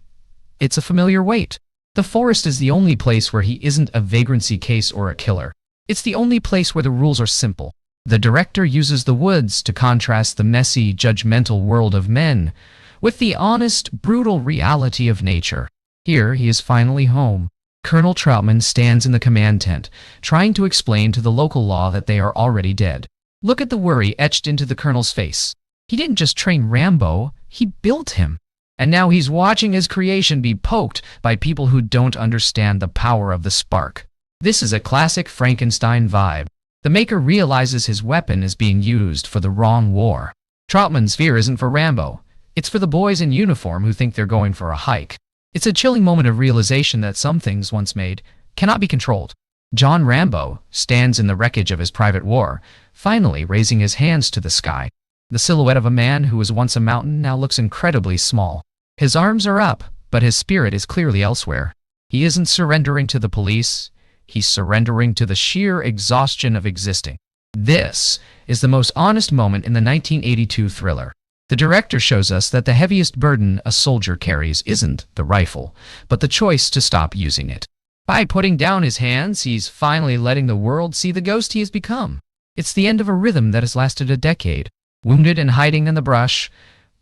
It's a familiar weight. The forest is the only place where he isn't a vagrancy case or a killer. It's the only place where the rules are simple. The director uses the woods to contrast the messy, judgmental world of men with the honest, brutal reality of nature. Here, he is finally home. Colonel Trautman stands in the command tent, trying to explain to the local law that they are already dead. Look at the worry etched into the colonel's face. He didn't just train Rambo, he built him. And now he's watching his creation be poked by people who don't understand the power of the spark. This is a classic Frankenstein vibe. The maker realizes his weapon is being used for the wrong war. Trautman's fear isn't for Rambo. It's for the boys in uniform who think they're going for a hike. It's a chilling moment of realization that some things once made cannot be controlled. John Rambo stands in the wreckage of his private war, finally raising his hands to the sky. The silhouette of a man who was once a mountain now looks incredibly small. His arms are up, but his spirit is clearly elsewhere. He isn't surrendering to the police. He's surrendering to the sheer exhaustion of existing. This is the most honest moment in the 1982 thriller. The director shows us that the heaviest burden a soldier carries isn't the rifle, but the choice to stop using it. By putting down his hands, he's finally letting the world see the ghost he has become. It's the end of a rhythm that has lasted a decade. Wounded and hiding in the brush,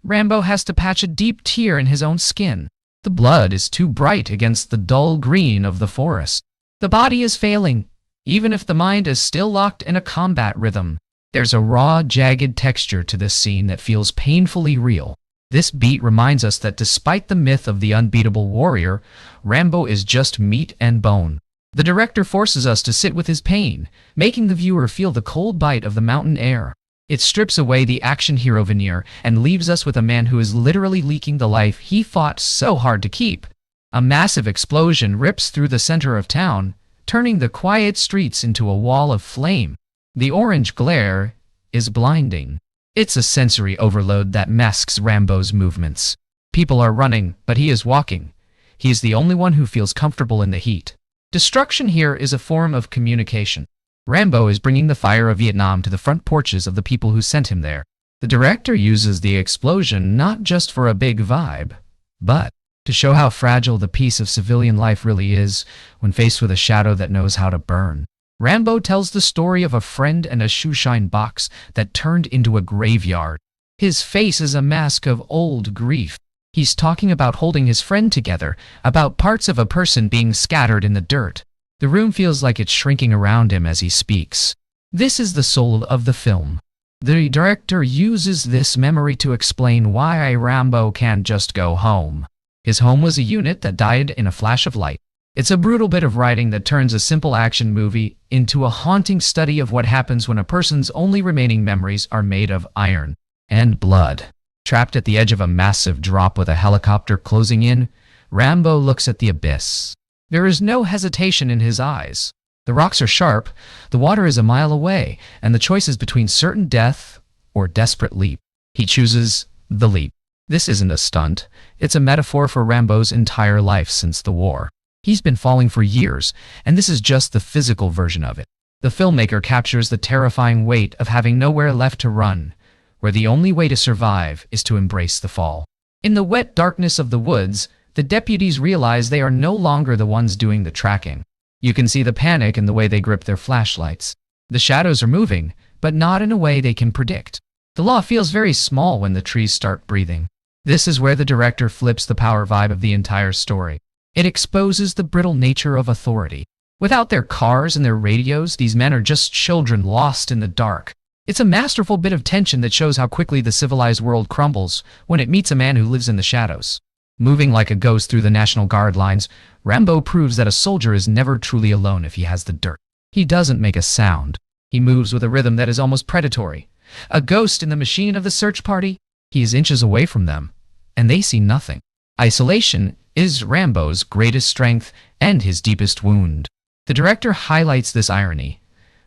Rambo has to patch a deep tear in his own skin. The blood is too bright against the dull green of the forest. The body is failing, even if the mind is still locked in a combat rhythm. There's a raw, jagged texture to this scene that feels painfully real. This beat reminds us that despite the myth of the unbeatable warrior, Rambo is just meat and bone. The director forces us to sit with his pain, making the viewer feel the cold bite of the mountain air. It strips away the action hero veneer and leaves us with a man who is literally leaking the life he fought so hard to keep. A massive explosion rips through the center of town, turning the quiet streets into a wall of flame. The orange glare is blinding. It's a sensory overload that masks Rambo's movements. People are running, but he is walking. He is the only one who feels comfortable in the heat. Destruction here is a form of communication. Rambo is bringing the fire of Vietnam to the front porches of the people who sent him there. The director uses the explosion not just for a big vibe, but to show how fragile the piece of civilian life really is when faced with a shadow that knows how to burn. Rambo tells the story of a friend and a shoeshine box that turned into a graveyard. His face is a mask of old grief. He's talking about holding his friend together, about parts of a person being scattered in the dirt. The room feels like it's shrinking around him as he speaks. This is the soul of the film. The director uses this memory to explain why Rambo can't just go home. His home was a unit that died in a flash of light. It's a brutal bit of writing that turns a simple action movie into a haunting study of what happens when a person's only remaining memories are made of iron and blood. Trapped at the edge of a massive drop with a helicopter closing in, Rambo looks at the abyss. There is no hesitation in his eyes. The rocks are sharp, the water is a mile away, and the choice is between certain death or desperate leap. He chooses the leap. This isn't a stunt. It's a metaphor for Rambo's entire life since the war. He's been falling for years, and this is just the physical version of it. The filmmaker captures the terrifying weight of having nowhere left to run, where the only way to survive is to embrace the fall. In the wet darkness of the woods, the deputies realize they are no longer the ones doing the tracking. You can see the panic in the way they grip their flashlights. The shadows are moving, but not in a way they can predict. The law feels very small when the trees start breathing. This is where the director flips the power vibe of the entire story. It exposes the brittle nature of authority. Without their cars and their radios, these men are just children lost in the dark. It's a masterful bit of tension that shows how quickly the civilized world crumbles when it meets a man who lives in the shadows. Moving like a ghost through the National Guard lines, Rambo proves that a soldier is never truly alone if he has the dirt. He doesn't make a sound. He moves with a rhythm that is almost predatory. A ghost in the machine of the search party, he is inches away from them, and they see nothing. Isolation is Rambo's greatest strength and his deepest wound. The director highlights this irony.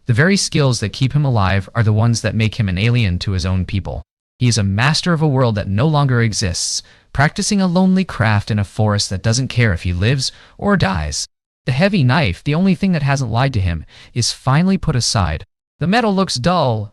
The very skills that keep him alive are the ones that make him an alien to his own people. He is a master of a world that no longer exists, practicing a lonely craft in a forest that doesn't care if he lives or dies. The heavy knife, the only thing that hasn't lied to him, is finally put aside. The metal looks dull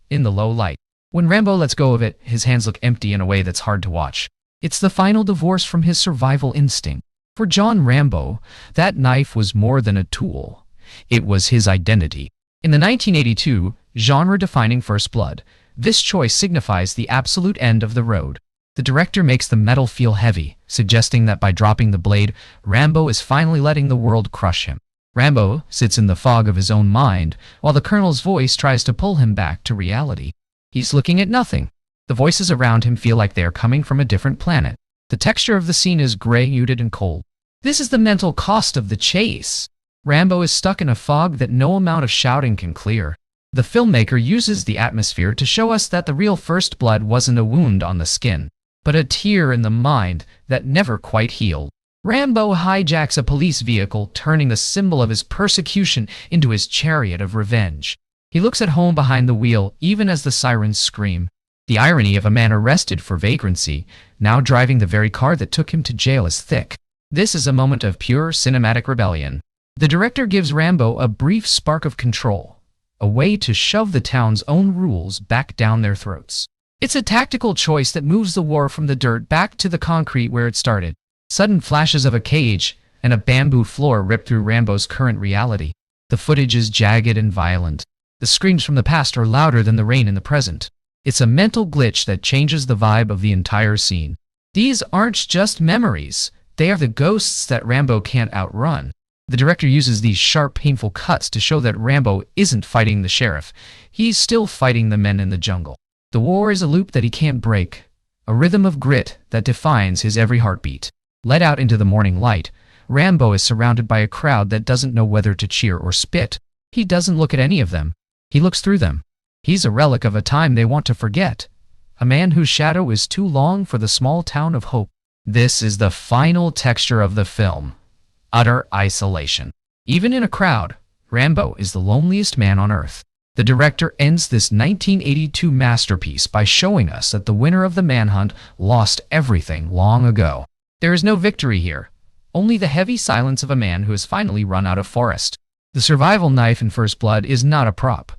in the low light. When Rambo lets go of it, his hands look empty in a way that's hard to watch. It's the final divorce from his survival instinct. For John Rambo, that knife was more than a tool. It was his identity. In the 1982 genre-defining First Blood, this choice signifies the absolute end of the road. The director makes the metal feel heavy, suggesting that by dropping the blade, Rambo is finally letting the world crush him. Rambo sits in the fog of his own mind, while the Colonel's voice tries to pull him back to reality. He's looking at nothing. The voices around him feel like they are coming from a different planet. The texture of the scene is gray, muted, and cold. This is the mental cost of the chase. Rambo is stuck in a fog that no amount of shouting can clear. The filmmaker uses the atmosphere to show us that the real First Blood wasn't a wound on the skin, but a tear in the mind that never quite healed. Rambo hijacks a police vehicle, turning the symbol of his persecution into his chariot of revenge. He looks at home behind the wheel, even as the sirens scream. The irony of a man arrested for vagrancy, now driving the very car that took him to jail, is thick. This is a moment of pure cinematic rebellion. The director gives Rambo a brief spark of control, a way to shove the town's own rules back down their throats. It's a tactical choice that moves the war from the dirt back to the concrete where it started. Sudden flashes of a cage and a bamboo floor rip through Rambo's current reality. The footage is jagged and violent. The screams from the past are louder than the rain in the present. It's a mental glitch that changes the vibe of the entire scene. These aren't just memories. They are the ghosts that Rambo can't outrun. The director uses these sharp, painful cuts to show that Rambo isn't fighting the sheriff. He's still fighting the men in the jungle. The war is a loop that he can't break, a rhythm of grit that defines his every heartbeat. Let out into the morning light, Rambo is surrounded by a crowd that doesn't know whether to cheer or spit. He doesn't look at any of them. He looks through them. He's a relic of a time they want to forget. A man whose shadow is too long for the small town of Hope. This is the final texture of the film. Utter isolation. Even in a crowd, Rambo is the loneliest man on earth. The director ends this 1982 masterpiece by showing us that the winner of the manhunt lost everything long ago. There is no victory here, only the heavy silence of a man who has finally run out of forest. The survival knife in First Blood is not a prop.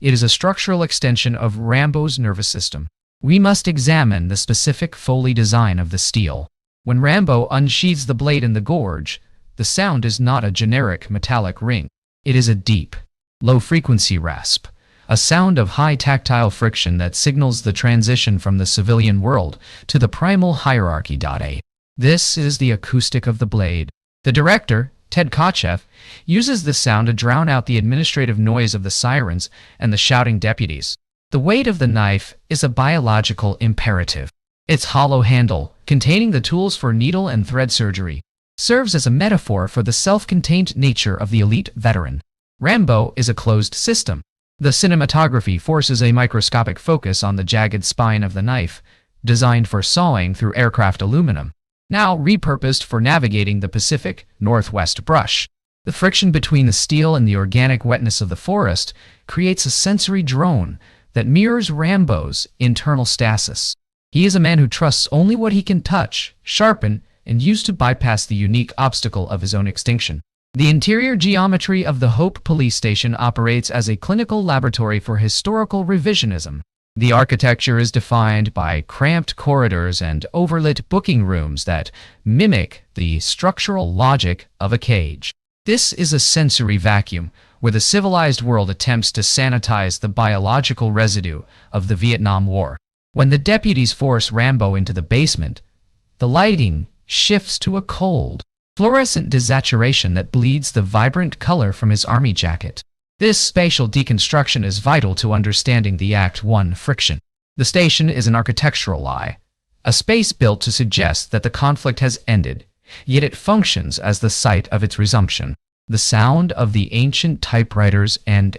It is a structural extension of Rambo's nervous system. We must examine the specific Foley design of the steel. When Rambo unsheathes the blade in the gorge, the sound is not a generic metallic ring. It is a deep, low-frequency rasp, a sound of high tactile friction that signals the transition from the civilian world to the primal hierarchy. This is the acoustic of the blade. The director, Ted Kotcheff, uses this sound to drown out the administrative noise of the sirens and the shouting deputies. The weight of the knife is a biological imperative. Its hollow handle, containing the tools for needle and thread surgery, serves as a metaphor for the self-contained nature of the elite veteran. Rambo is a closed system. The cinematography forces a microscopic focus on the jagged spine of the knife, designed for sawing through aircraft aluminum, now repurposed for navigating the Pacific Northwest brush. The friction between the steel and the organic wetness of the forest creates a sensory drone that mirrors Rambo's internal stasis. He is a man who trusts only what he can touch, sharpen, and use to bypass the unique obstacle of his own extinction. The interior geometry of the Hope Police Station operates as a clinical laboratory for historical revisionism. The architecture is defined by cramped corridors and overlit booking rooms that mimic the structural logic of a cage. This is a sensory vacuum where the civilized world attempts to sanitize the biological residue of the Vietnam War. When the deputies force Rambo into the basement, the lighting shifts to a cold, fluorescent desaturation that bleeds the vibrant color from his army jacket. This spatial deconstruction is vital to understanding the Act 1 friction. The station is an architectural lie, a space built to suggest that the conflict has ended, yet it functions as the site of its resumption. The sound of the ancient typewriters and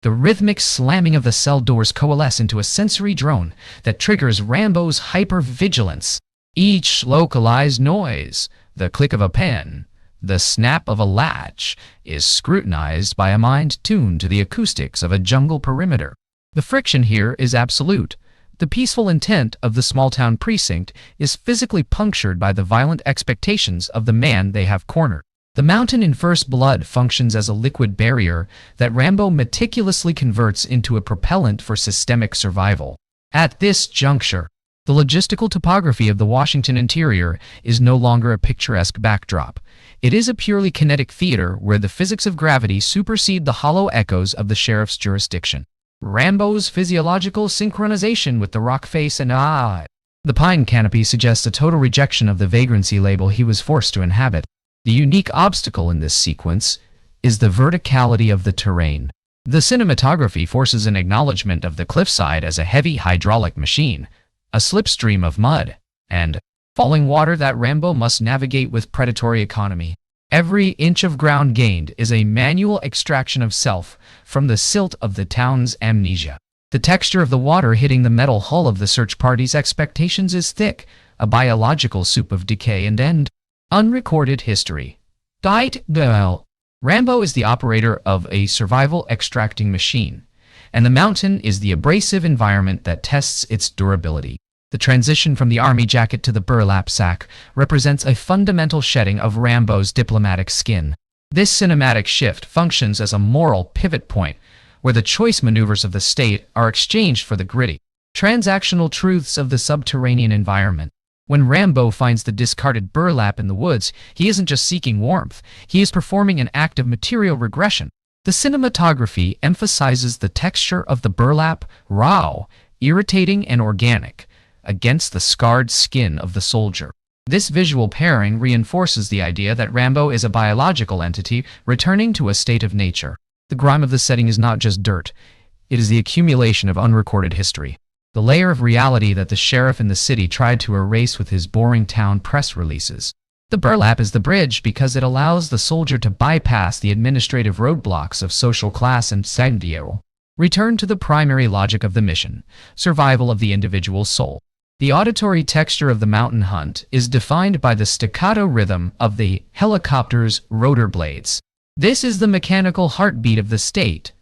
the rhythmic slamming of the cell doors coalesce into a sensory drone that triggers Rambo's hyper-vigilance. Each localized noise, the click of a pen, the snap of a latch, is scrutinized by a mind tuned to the acoustics of a jungle perimeter. The friction here is absolute. The peaceful intent of the small-town precinct is physically punctured by the violent expectations of the man they have cornered. The mountain in First Blood functions as a liquid barrier that Rambo meticulously converts into a propellant for systemic survival. At this juncture, the logistical topography of the Washington interior is no longer a picturesque backdrop. It is a purely kinetic theater where the physics of gravity supersede the hollow echoes of the sheriff's jurisdiction. Rambo's physiological synchronization with the rock face and eye. The pine canopy suggests a total rejection of the vagrancy label he was forced to inhabit. The unique obstacle in this sequence is the verticality of the terrain. The cinematography forces an acknowledgement of the cliffside as a heavy hydraulic machine, a slipstream of mud, and falling water that Rambo must navigate with predatory economy. Every inch of ground gained is a manual extraction of self from the silt of the town's amnesia. The texture of the water hitting the metal hull of the search party's expectations is thick, a biological soup of decay and end. Unrecorded history. Rambo is the operator of a survival extracting machine, and the mountain is the abrasive environment that tests its durability. The transition from the army jacket to the burlap sack represents a fundamental shedding of Rambo's diplomatic skin. This cinematic shift functions as a moral pivot point where the choice maneuvers of the state are exchanged for the gritty, transactional truths of the subterranean environment. When Rambo finds the discarded burlap in the woods, he isn't just seeking warmth, he is performing an act of material regression. The cinematography emphasizes the texture of the burlap, raw, irritating, and organic, against the scarred skin of the soldier. This visual pairing reinforces the idea that Rambo is a biological entity returning to a state of nature. The grime of the setting is not just dirt, it is the accumulation of unrecorded history. The layer of reality that the sheriff in the city tried to erase with his boring town press releases. The burlap is the bridge because it allows the soldier to bypass the administrative roadblocks of social class and sandio. Return to the primary logic of the mission, survival of the individual soul. The auditory texture of the mountain hunt is defined by the staccato rhythm of the helicopter's rotor blades. This is the mechanical heartbeat of the state,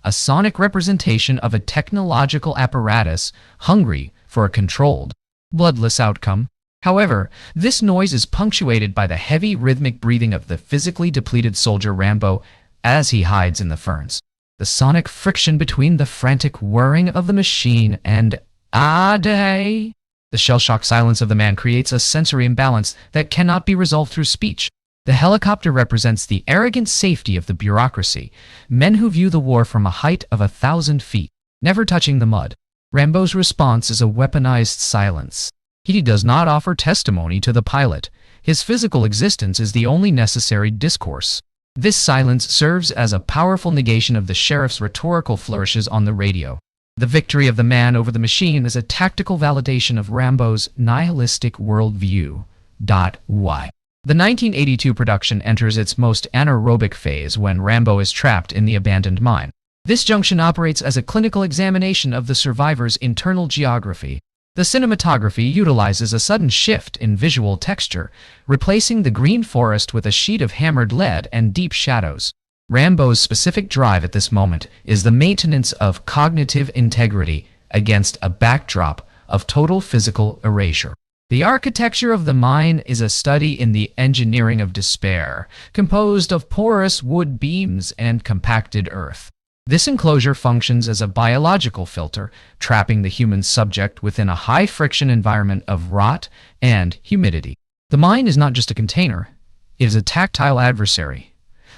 a sonic representation of a technological apparatus hungry for a controlled, bloodless outcome. However, this noise is punctuated by the heavy rhythmic breathing of the physically depleted soldier Rambo as he hides in the ferns. The sonic friction between the frantic whirring of the machine and the shell-shock silence of the man creates a sensory imbalance that cannot be resolved through speech. The helicopter represents the arrogant safety of the bureaucracy, men who view the war from a height of 1,000 feet, never touching the mud. Rambo's response is a weaponized silence. He does not offer testimony to the pilot. His physical existence is the only necessary discourse. This silence serves as a powerful negation of the sheriff's rhetorical flourishes on the radio. The victory of the man over the machine is a tactical validation of Rambo's nihilistic worldview. The 1982 production enters its most anaerobic phase when Rambo is trapped in the abandoned mine. This junction operates as a clinical examination of the survivor's internal geography. The cinematography utilizes a sudden shift in visual texture, replacing the green forest with a sheet of hammered lead and deep shadows. Rambo's specific drive at this moment is the maintenance of cognitive integrity against a backdrop of total physical erasure. The architecture of the mine is a study in the engineering of despair, composed of porous wood beams and compacted earth. This enclosure functions as a biological filter, trapping the human subject within a high-friction environment of rot and humidity. The mine is not just a container, it is a tactile adversary,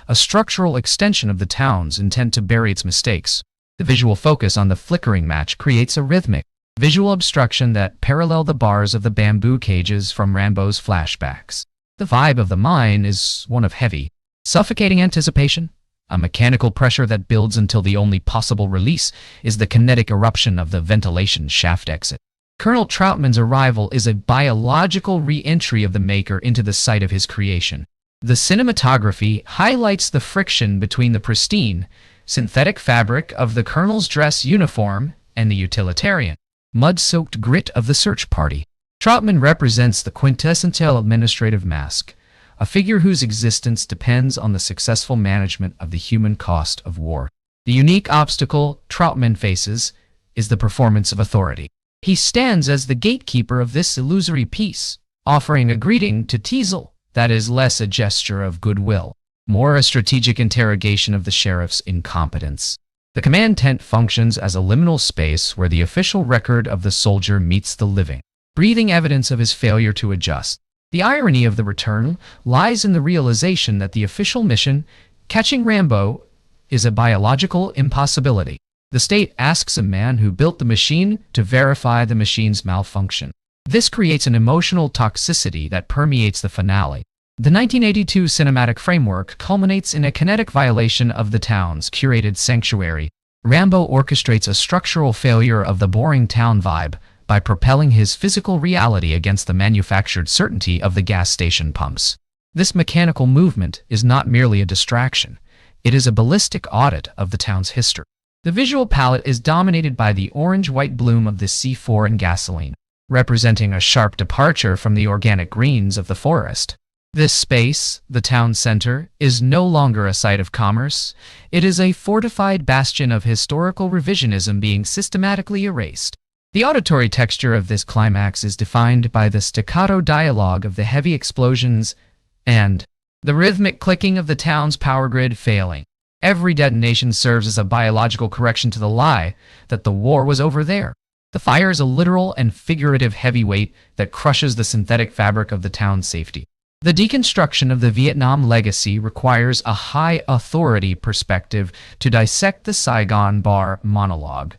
a structural extension of the town's intent to bury its mistakes. The visual focus on the flickering match creates a rhythmic, visual obstruction that parallel the bars of the bamboo cages from Rambo's flashbacks. The vibe of the mine is one of heavy, suffocating anticipation, a mechanical pressure that builds until the only possible release is the kinetic eruption of the ventilation shaft exit. Colonel Trautman's arrival is a biological re-entry of the maker into the site of his creation. The cinematography highlights the friction between the pristine, synthetic fabric of the colonel's dress uniform and the utilitarian, mud-soaked grit of the search party. Trautman represents the quintessential administrative mask, a figure whose existence depends on the successful management of the human cost of war. The unique obstacle Trautman faces is the performance of authority. He stands as the gatekeeper of this illusory peace, offering a greeting to Teasel that is less a gesture of goodwill, more a strategic interrogation of the sheriff's incompetence. The command tent functions as a liminal space where the official record of the soldier meets the living, breathing evidence of his failure to adjust. The irony of the return lies in the realization that the official mission, catching Rambo, is a biological impossibility. The state asks a man who built the machine to verify the machine's malfunction. This creates an emotional toxicity that permeates the finale. The 1982 cinematic framework culminates in a kinetic violation of the town's curated sanctuary. Rambo orchestrates a structural failure of the boring town vibe by propelling his physical reality against the manufactured certainty of the gas station pumps. This mechanical movement is not merely a distraction. It is a ballistic audit of the town's history. The visual palette is dominated by the orange-white bloom of the C4 and gasoline, representing a sharp departure from the organic greens of the forest. This space, the town center, is no longer a site of commerce. It is a fortified bastion of historical revisionism being systematically erased. The auditory texture of this climax is defined by the staccato dialogue of the heavy explosions and the rhythmic clicking of the town's power grid failing. Every detonation serves as a biological correction to the lie that the war was over there. The fire is a literal and figurative heavyweight that crushes the synthetic fabric of the town's safety. The deconstruction of the Vietnam legacy requires a high-authority perspective to dissect the Saigon bar monologue.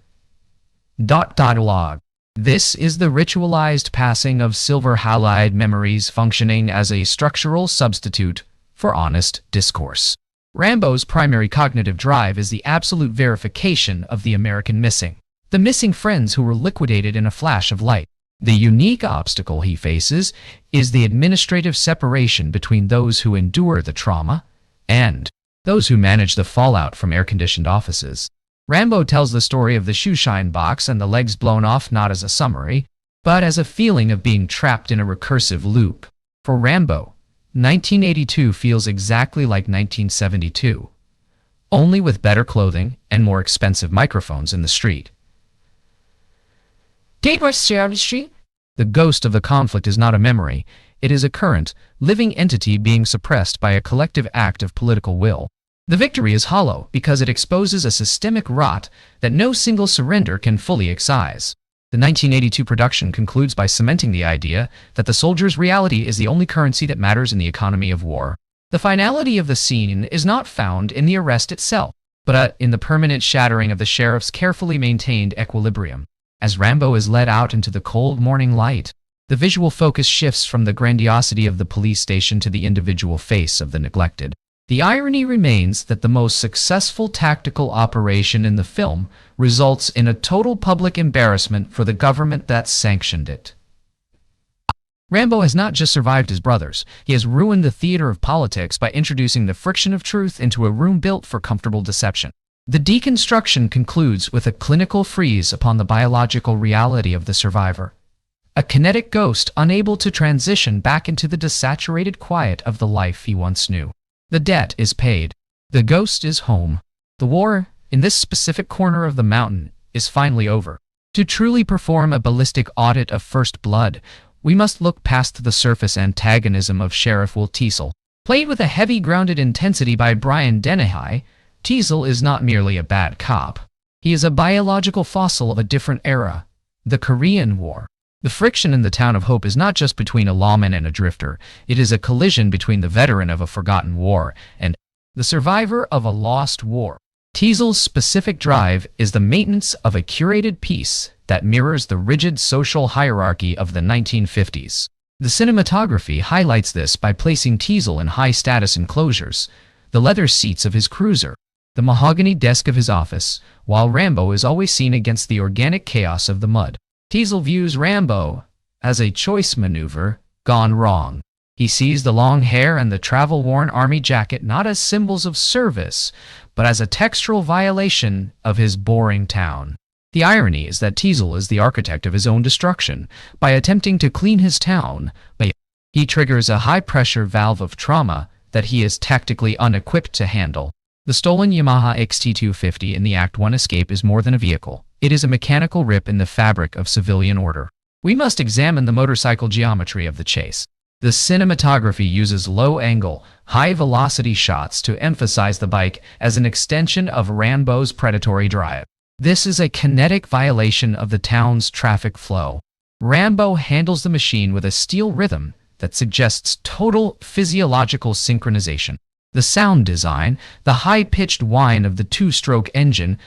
Log. This is the ritualized passing of silver-halide memories functioning as a structural substitute for honest discourse. Rambo's primary cognitive drive is the absolute verification of the American missing, the missing friends who were liquidated in a flash of light. The unique obstacle he faces is the administrative separation between those who endure the trauma and those who manage the fallout from air-conditioned offices. Rambo tells the story of the shoeshine box and the legs blown off not as a summary, but as a feeling of being trapped in a recursive loop. For Rambo, 1982 feels exactly like 1972, only with better clothing and more expensive microphones in the street. The ghost of the conflict is not a memory. It is a current, living entity being suppressed by a collective act of political will. The victory is hollow because it exposes a systemic rot that no single surrender can fully excise. The 1982 production concludes by cementing the idea that the soldier's reality is the only currency that matters in the economy of war. The finality of the scene is not found in the arrest itself, but in the permanent shattering of the sheriff's carefully maintained equilibrium. As Rambo is led out into the cold morning light, the visual focus shifts from the grandiosity of the police station to the individual face of the neglected. The irony remains that the most successful tactical operation in the film results in a total public embarrassment for the government that sanctioned it. Rambo has not just survived his brothers, he has ruined the theater of politics by introducing the friction of truth into a room built for comfortable deception. The deconstruction concludes with a clinical freeze upon the biological reality of the survivor. A kinetic ghost unable to transition back into the desaturated quiet of the life he once knew. The debt is paid. The ghost is home. The war, in this specific corner of the mountain, is finally over. To truly perform a ballistic audit of First Blood, we must look past the surface antagonism of Sheriff Will Teasel. Played with a heavy grounded intensity by Brian Dennehy, Teasel is not merely a bad cop. He is a biological fossil of a different era, the Korean War. The friction in the town of Hope is not just between a lawman and a drifter. It is a collision between the veteran of a forgotten war and the survivor of a lost war. Teasel's specific drive is the maintenance of a curated peace that mirrors the rigid social hierarchy of the 1950s. The cinematography highlights this by placing Teasel in high-status enclosures, the leather seats of his cruiser, the mahogany desk of his office, while Rambo is always seen against the organic chaos of the mud. Teasel views Rambo as a choice maneuver gone wrong. He sees the long hair and the travel-worn army jacket not as symbols of service, but as a textural violation of his boring town. The irony is that Teasel is the architect of his own destruction. By attempting to clean his town, he triggers a high-pressure valve of trauma that he is tactically unequipped to handle. The stolen Yamaha XT250 in the Act 1 escape is more than a vehicle. It is a mechanical rip in the fabric of civilian order. We must examine the motorcycle geometry of the chase. The cinematography uses low-angle, high-velocity shots to emphasize the bike as an extension of Rambo's predatory drive. This is a kinetic violation of the town's traffic flow. Rambo handles the machine with a steel rhythm that suggests total physiological synchronization. The sound design, the high-pitched whine of the two-stroke engine,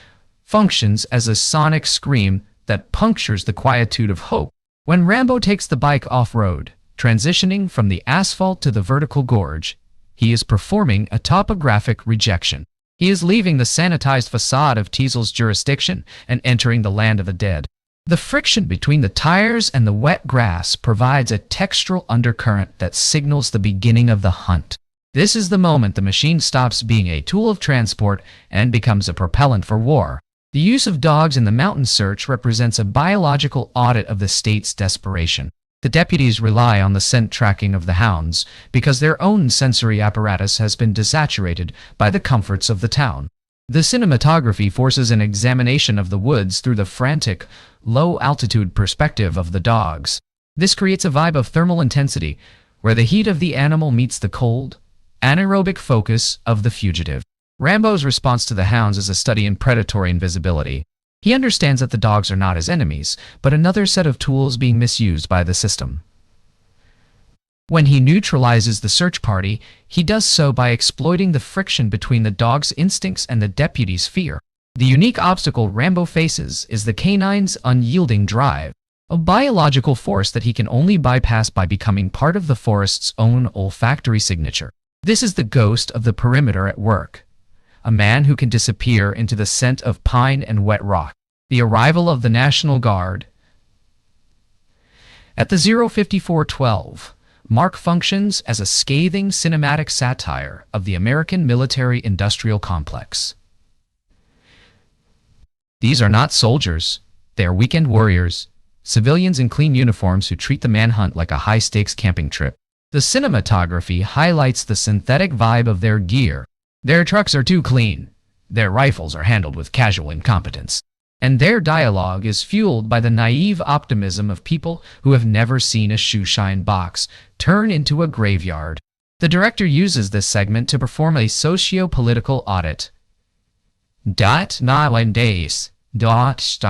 functions as a sonic scream that punctures the quietude of hope. When Rambo takes the bike off-road, transitioning from the asphalt to the vertical gorge, he is performing a topographic rejection. He is leaving the sanitized facade of Teasel's jurisdiction and entering the land of the dead. The friction between the tires and the wet grass provides a textural undercurrent that signals the beginning of the hunt. This is the moment the machine stops being a tool of transport and becomes a propellant for war. The use of dogs in the mountain search represents a biological audit of the state's desperation. The deputies rely on the scent tracking of the hounds because their own sensory apparatus has been desaturated by the comforts of the town. The cinematography forces an examination of the woods through the frantic, low-altitude perspective of the dogs. This creates a vibe of thermal intensity, where the heat of the animal meets the cold, anaerobic focus of the fugitive. Rambo's response to the hounds is a study in predatory invisibility. He understands that the dogs are not his enemies, but another set of tools being misused by the system. When he neutralizes the search party, he does so by exploiting the friction between the dog's instincts and the deputy's fear. The unique obstacle Rambo faces is the canine's unyielding drive, a biological force that he can only bypass by becoming part of the forest's own olfactory signature. This is the ghost of the perimeter at work, a man who can disappear into the scent of pine and wet rock. The arrival of the National Guard at the 05412 mark functions as a scathing cinematic satire of the American military-industrial complex. These are not soldiers, they are weekend warriors, civilians in clean uniforms who treat the manhunt like a high-stakes camping trip. The cinematography highlights the synthetic vibe of their gear. Their trucks are too clean, their rifles are handled with casual incompetence, and their dialogue is fueled by the naive optimism of people who have never seen a shoeshine box turn into a graveyard. The director uses this segment to perform a socio-political audit. Nowadays, the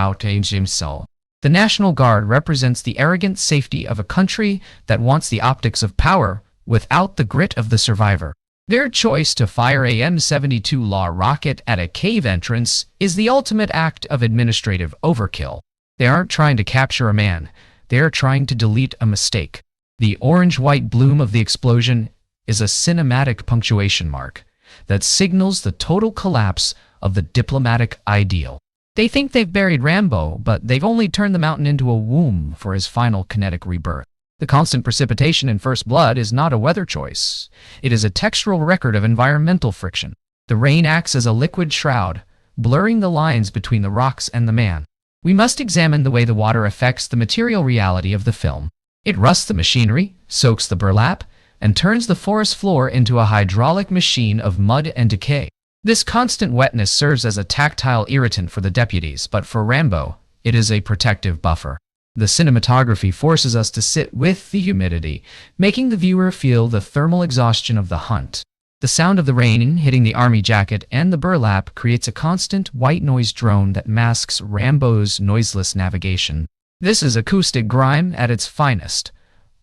National Guard represents the arrogant safety of a country that wants the optics of power without the grit of the survivor. Their choice to fire a M72 law rocket at a cave entrance is the ultimate act of administrative overkill. They aren't trying to capture a man, they are trying to delete a mistake. The orange-white bloom of the explosion is a cinematic punctuation mark that signals the total collapse of the diplomatic ideal. They think they've buried Rambo, but they've only turned the mountain into a womb for his final kinetic rebirth. The constant precipitation in First Blood is not a weather choice. It is a textural record of environmental friction. The rain acts as a liquid shroud, blurring the lines between the rocks and the man. We must examine the way the water affects the material reality of the film. It rusts the machinery, soaks the burlap, and turns the forest floor into a hydraulic machine of mud and decay. This constant wetness serves as a tactile irritant for the deputies, but for Rambo, it is a protective buffer. The cinematography forces us to sit with the humidity, making the viewer feel the thermal exhaustion of the hunt. The sound of the rain hitting the army jacket and the burlap creates a constant white noise drone that masks Rambo's noiseless navigation. This is acoustic grime at its finest,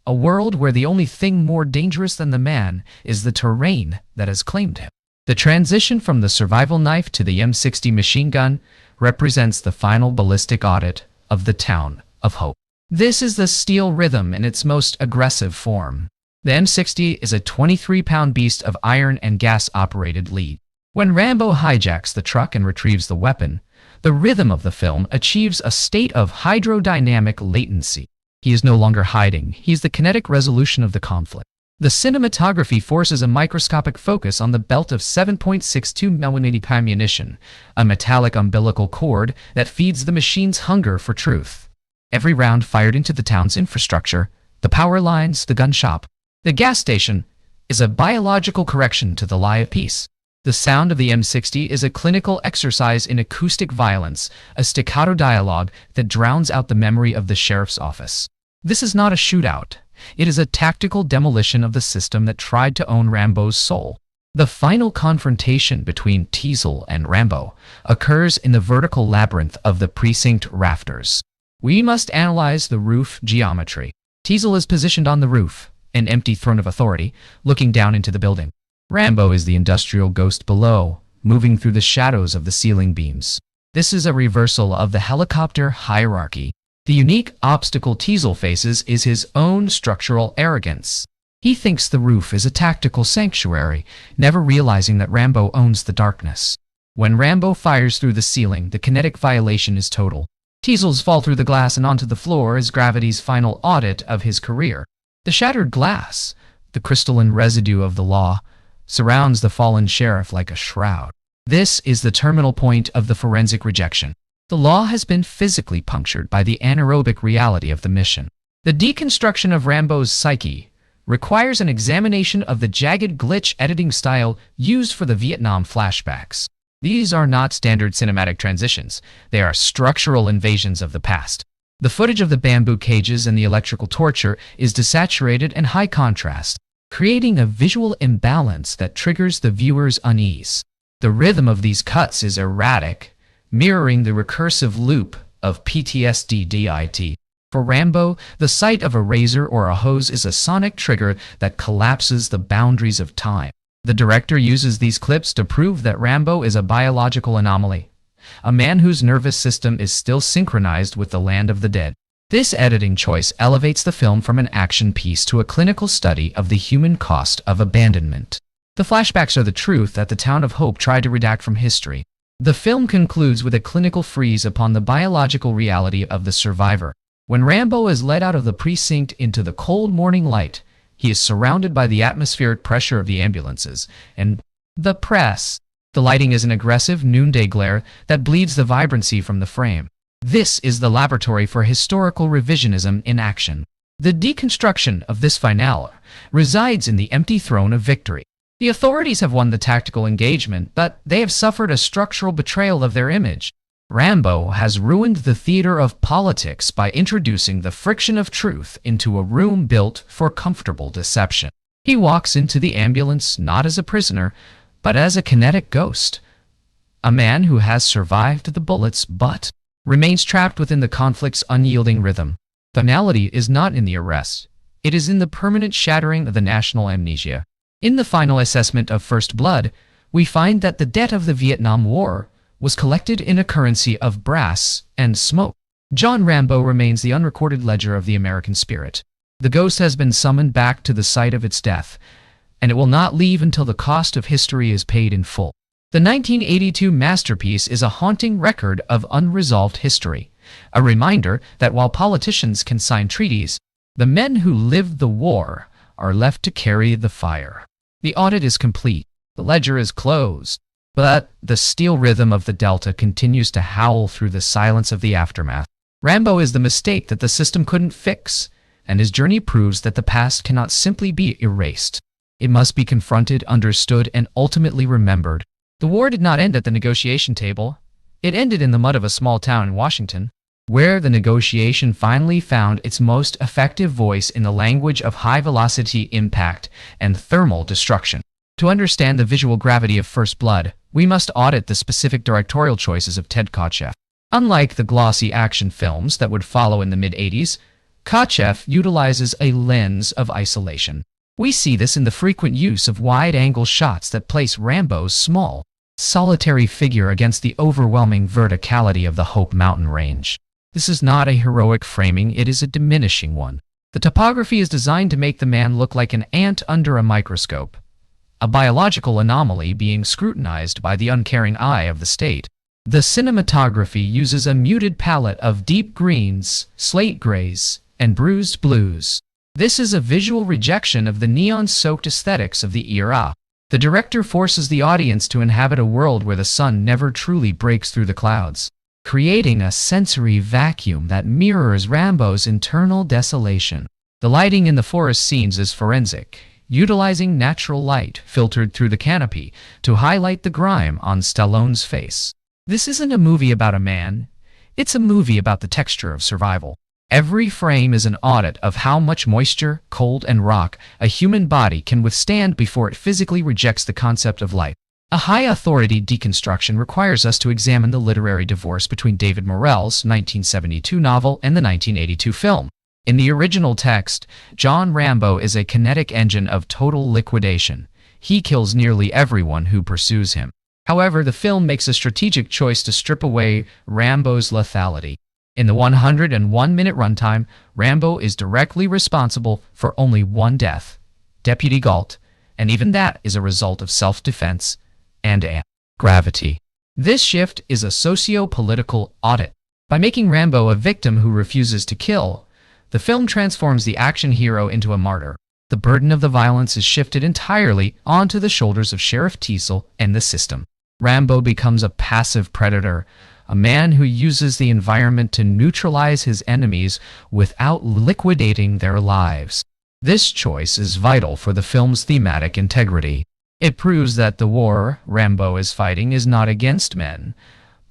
a world where the only thing more dangerous than the man is the terrain that has claimed him. The transition from the survival knife to the M60 machine gun represents the final ballistic audit of the town of Hope. This is the steel rhythm in its most aggressive form. The M60 is a 23-pound beast of iron and gas-operated lead. When Rambo hijacks the truck and retrieves the weapon, the rhythm of the film achieves a state of hydrodynamic latency. He is no longer hiding, he is the kinetic resolution of the conflict. The cinematography forces a microscopic focus on the belt of 7.62mm ammunition, a metallic umbilical cord that feeds the machine's hunger for truth. Every round fired into the town's infrastructure, the power lines, the gun shop, the gas station, is a biological correction to the lie of peace. The sound of the M60 is a clinical exercise in acoustic violence, a staccato dialogue that drowns out the memory of the sheriff's office. This is not a shootout. It is a tactical demolition of the system that tried to own Rambo's soul. The final confrontation between Teasel and Rambo occurs in the vertical labyrinth of the precinct rafters. We must analyze the roof geometry. Teasel is positioned on the roof, an empty throne of authority, looking down into the building. Rambo is the industrial ghost below, moving through the shadows of the ceiling beams. This is a reversal of the helicopter hierarchy. The unique obstacle Teasel faces is his own structural arrogance. He thinks the roof is a tactical sanctuary, never realizing that Rambo owns the darkness. When Rambo fires through the ceiling, the kinetic violation is total. Teasel's fall through the glass and onto the floor is gravity's final audit of his career. The shattered glass, the crystalline residue of the law, surrounds the fallen sheriff like a shroud. This is the terminal point of the forensic rejection. The law has been physically punctured by the anaerobic reality of the mission. The deconstruction of Rambo's psyche requires an examination of the jagged glitch editing style used for the Vietnam flashbacks. These are not standard cinematic transitions. They are structural invasions of the past. The footage of the bamboo cages and the electrical torture is desaturated and high contrast, creating a visual imbalance that triggers the viewer's unease. The rhythm of these cuts is erratic, mirroring the recursive loop of PTSD-DIT. For Rambo, the sight of a razor or a hose is a sonic trigger that collapses the boundaries of time. The director uses these clips to prove that Rambo is a biological anomaly, a man whose nervous system is still synchronized with the land of the dead. This editing choice elevates the film from an action piece to a clinical study of the human cost of abandonment. The flashbacks are the truth that the town of Hope tried to redact from history. The film concludes with a clinical freeze upon the biological reality of the survivor. When Rambo is led out of the precinct into the cold morning light, he is surrounded by the atmospheric pressure of the ambulances and the press. The lighting is an aggressive noonday glare that bleeds the vibrancy from the frame. This is the laboratory for historical revisionism in action. The deconstruction of this finale resides in the empty throne of victory. The authorities have won the tactical engagement, but they have suffered a structural betrayal of their image. Rambo has ruined the theater of politics by introducing the friction of truth into a room built for comfortable deception. He walks into the ambulance not as a prisoner, but as a kinetic ghost. A man who has survived the bullets but remains trapped within the conflict's unyielding rhythm. Finality is not in the arrest. It is in the permanent shattering of the national amnesia. In the final assessment of First Blood, we find that the debt of the Vietnam War was collected in a currency of brass and smoke. John Rambo remains the unrecorded ledger of the American spirit. The ghost has been summoned back to the site of its death, and it will not leave until the cost of history is paid in full. The 1982 masterpiece is a haunting record of unresolved history, a reminder that while politicians can sign treaties, the men who lived the war are left to carry the fire. The audit is complete. The ledger is closed. But the steel rhythm of the Delta continues to howl through the silence of the aftermath. Rambo is the mistake that the system couldn't fix, and his journey proves that the past cannot simply be erased. It must be confronted, understood, and ultimately remembered. The war did not end at the negotiation table. It ended in the mud of a small town in Washington, where the negotiation finally found its most effective voice in the language of high-velocity impact and thermal destruction. To understand the visual gravity of First Blood, we must audit the specific directorial choices of Ted Kotcheff. Unlike the glossy action films that would follow in the mid-80s, Kotcheff utilizes a lens of isolation. We see this in the frequent use of wide-angle shots that place Rambo's small, solitary figure against the overwhelming verticality of the Hope Mountain Range. This is not a heroic framing, it is a diminishing one. The topography is designed to make the man look like an ant under a microscope, a biological anomaly being scrutinized by the uncaring eye of the state. The cinematography uses a muted palette of deep greens, slate grays, and bruised blues. This is a visual rejection of the neon-soaked aesthetics of the era. The director forces the audience to inhabit a world where the sun never truly breaks through the clouds, creating a sensory vacuum that mirrors Rambo's internal desolation. The lighting in the forest scenes is forensic, utilizing natural light filtered through the canopy to highlight the grime on Stallone's face. This isn't a movie about a man, it's a movie about the texture of survival. Every frame is an audit of how much moisture, cold, and rock a human body can withstand before it physically rejects the concept of life. A high-authority deconstruction requires us to examine the literary divorce between David Morrell's 1972 novel and the 1982 film. In the original text, John Rambo is a kinetic engine of total liquidation. He kills nearly everyone who pursues him. However, the film makes a strategic choice to strip away Rambo's lethality. In the 101-minute runtime, Rambo is directly responsible for only one death, Deputy Galt, and even that is a result of self-defense and gravity. This shift is a socio-political audit. By making Rambo a victim who refuses to kill, the film transforms the action hero into a martyr. The burden of the violence is shifted entirely onto the shoulders of Sheriff Teasel and the system. Rambo becomes a passive predator, a man who uses the environment to neutralize his enemies without liquidating their lives. This choice is vital for the film's thematic integrity. It proves that the war Rambo is fighting is not against men,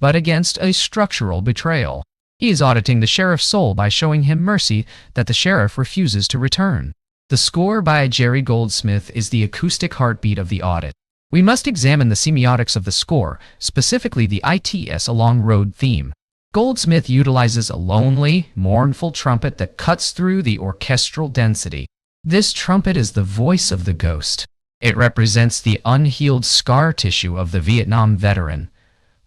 but against a structural betrayal. He is auditing the sheriff's soul by showing him mercy that the sheriff refuses to return. The score by Jerry Goldsmith is the acoustic heartbeat of the audit. We must examine the semiotics of the score, specifically the ITS Along Road theme. Goldsmith utilizes a lonely, mournful trumpet that cuts through the orchestral density. This trumpet is the voice of the ghost. It represents the unhealed scar tissue of the Vietnam veteran,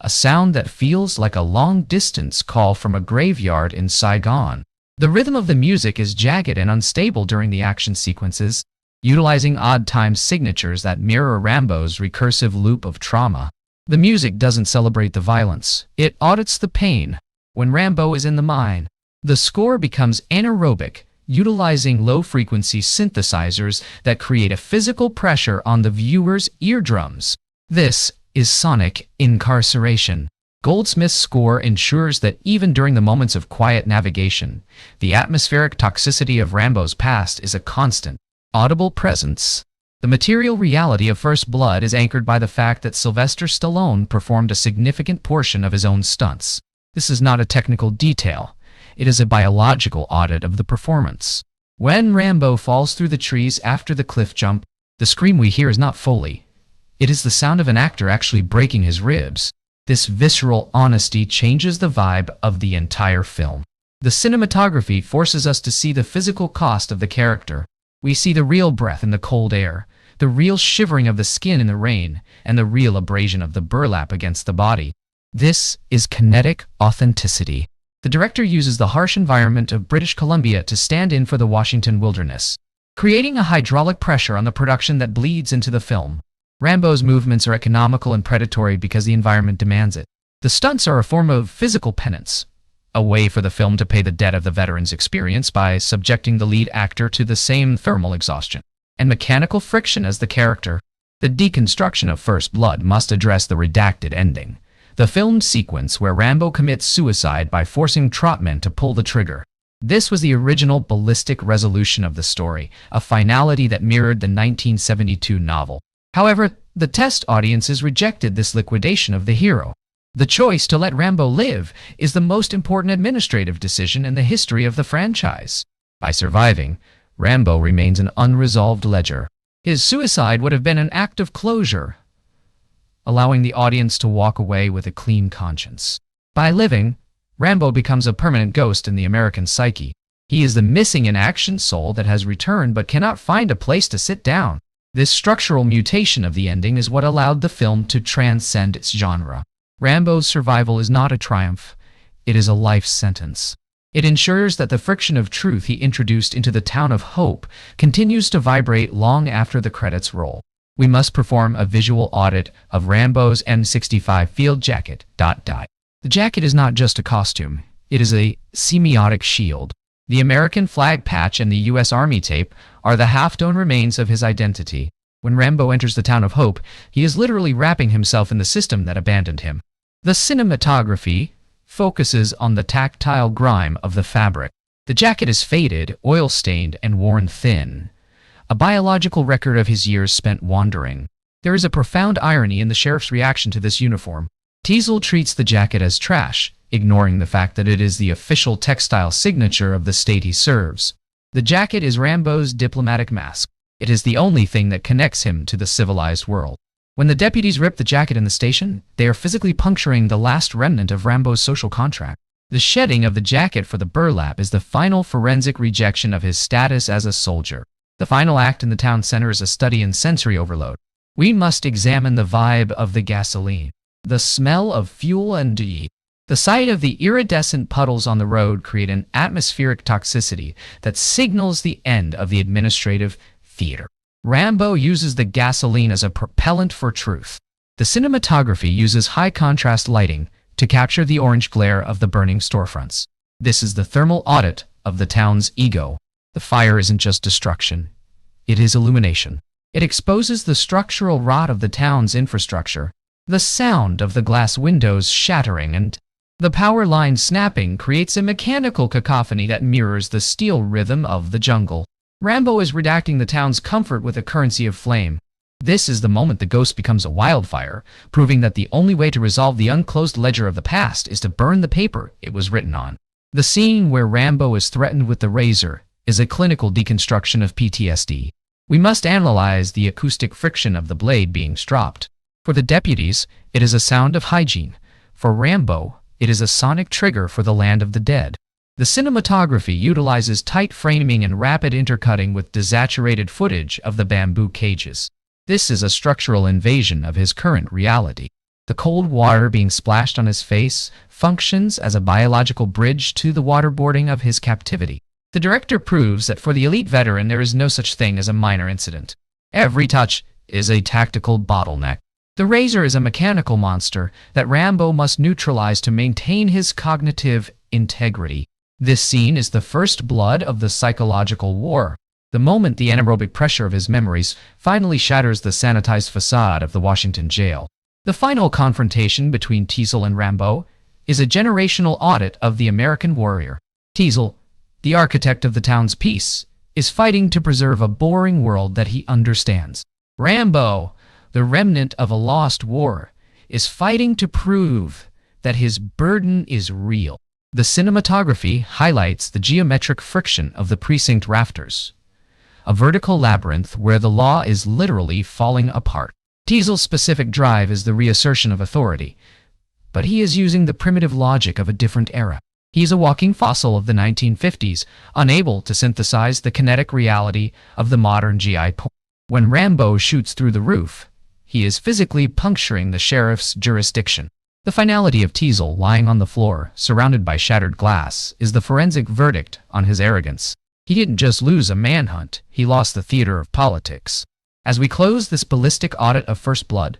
a sound that feels like a long-distance call from a graveyard in Saigon. The rhythm of the music is jagged and unstable during the action sequences, utilizing odd-time signatures that mirror Rambo's recursive loop of trauma. The music doesn't celebrate the violence, it audits the pain. When Rambo is in the mine, the score becomes anaerobic, utilizing low-frequency synthesizers that create a physical pressure on the viewer's eardrums. This is sonic incarceration. Goldsmith's score ensures that even during the moments of quiet navigation, the atmospheric toxicity of Rambo's past is a constant, audible presence. The material reality of First Blood is anchored by the fact that Sylvester Stallone performed a significant portion of his own stunts. This is not a technical detail. It is a biological audit of the performance. When Rambo falls through the trees after the cliff jump, the scream we hear is not Foley. It is the sound of an actor actually breaking his ribs. This visceral honesty changes the vibe of the entire film. The cinematography forces us to see the physical cost of the character. We see the real breath in the cold air, the real shivering of the skin in the rain, and the real abrasion of the burlap against the body. This is kinetic authenticity. The director uses the harsh environment of British Columbia to stand in for the Washington wilderness, creating a hydraulic pressure on the production that bleeds into the film. Rambo's movements are economical and predatory because the environment demands it. The stunts are a form of physical penance, a way for the film to pay the debt of the veteran's experience by subjecting the lead actor to the same thermal exhaustion and mechanical friction as the character. The deconstruction of First Blood must address the redacted ending, the filmed sequence where Rambo commits suicide by forcing Trautman to pull the trigger. This was the original ballistic resolution of the story, a finality that mirrored the 1972 novel. However, the test audiences rejected this liquidation of the hero. The choice to let Rambo live is the most important administrative decision in the history of the franchise. By surviving, Rambo remains an unresolved ledger. His suicide would have been an act of closure, allowing the audience to walk away with a clean conscience. By living, Rambo becomes a permanent ghost in the American psyche. He is the missing in action soul that has returned but cannot find a place to sit down. This structural mutation of the ending is what allowed the film to transcend its genre. Rambo's survival is not a triumph, it is a life sentence. It ensures that the friction of truth he introduced into the town of Hope continues to vibrate long after the credits roll. We must perform a visual audit of Rambo's M65 field jacket. The jacket is not just a costume, it is a semiotic shield. The American flag patch and the U.S. Army tape are the half-done remains of his identity. When Rambo enters the town of Hope, he is literally wrapping himself in the system that abandoned him. The cinematography focuses on the tactile grime of the fabric. The jacket is faded, oil-stained, and worn thin, a biological record of his years spent wandering. There is a profound irony in the sheriff's reaction to this uniform. Teasel treats the jacket as trash, ignoring the fact that it is the official textile signature of the state he serves. The jacket is Rambo's diplomatic mask. It is the only thing that connects him to the civilized world. When the deputies rip the jacket in the station, they are physically puncturing the last remnant of Rambo's social contract. The shedding of the jacket for the burlap is the final forensic rejection of his status as a soldier. The final act in the town center is a study in sensory overload. We must examine the vibe of the gasoline, the smell of fuel and the sight of the iridescent puddles on the road create an atmospheric toxicity that signals the end of the administrative theater. Rambo uses the gasoline as a propellant for truth. The cinematography uses high-contrast lighting to capture the orange glare of the burning storefronts. This is the thermal audit of the town's ego. The fire isn't just destruction. It is illumination. It exposes the structural rot of the town's infrastructure. The sound of the glass windows shattering and the power line snapping creates a mechanical cacophony that mirrors the steel rhythm of the jungle. Rambo is redacting the town's comfort with a currency of flame. This is the moment the ghost becomes a wildfire, proving that the only way to resolve the unclosed ledger of the past is to burn the paper it was written on. The scene where Rambo is threatened with the razor is a clinical deconstruction of PTSD. We must analyze the acoustic friction of the blade being stropped. For the deputies, it is a sound of hygiene. For Rambo, it is a sonic trigger for the land of the dead. The cinematography utilizes tight framing and rapid intercutting with desaturated footage of the bamboo cages. This is a structural invasion of his current reality. The cold water being splashed on his face functions as a biological bridge to the waterboarding of his captivity. The director proves that for the elite veteran there is no such thing as a minor incident. Every touch is a tactical bottleneck. The razor is a mechanical monster that Rambo must neutralize to maintain his cognitive integrity. This scene is the first blood of the psychological war. The moment the anaerobic pressure of his memories finally shatters the sanitized facade of the Washington jail. The final confrontation between Teasel and Rambo is a generational audit of the American warrior. Teasel, the architect of the town's peace, is fighting to preserve a boring world that he understands. Rambo, the remnant of a lost war, is fighting to prove that his burden is real. The cinematography highlights the geometric friction of the precinct rafters, a vertical labyrinth where the law is literally falling apart. Teasel's specific drive is the reassertion of authority, but he is using the primitive logic of a different era. He's a walking fossil of the 1950s, unable to synthesize the kinetic reality of the modern GI Joe. When Rambo shoots through the roof, he is physically puncturing the sheriff's jurisdiction. The finality of Teasel lying on the floor, surrounded by shattered glass, is the forensic verdict on his arrogance. He didn't just lose a manhunt, he lost the theater of politics. As we close this ballistic audit of First Blood,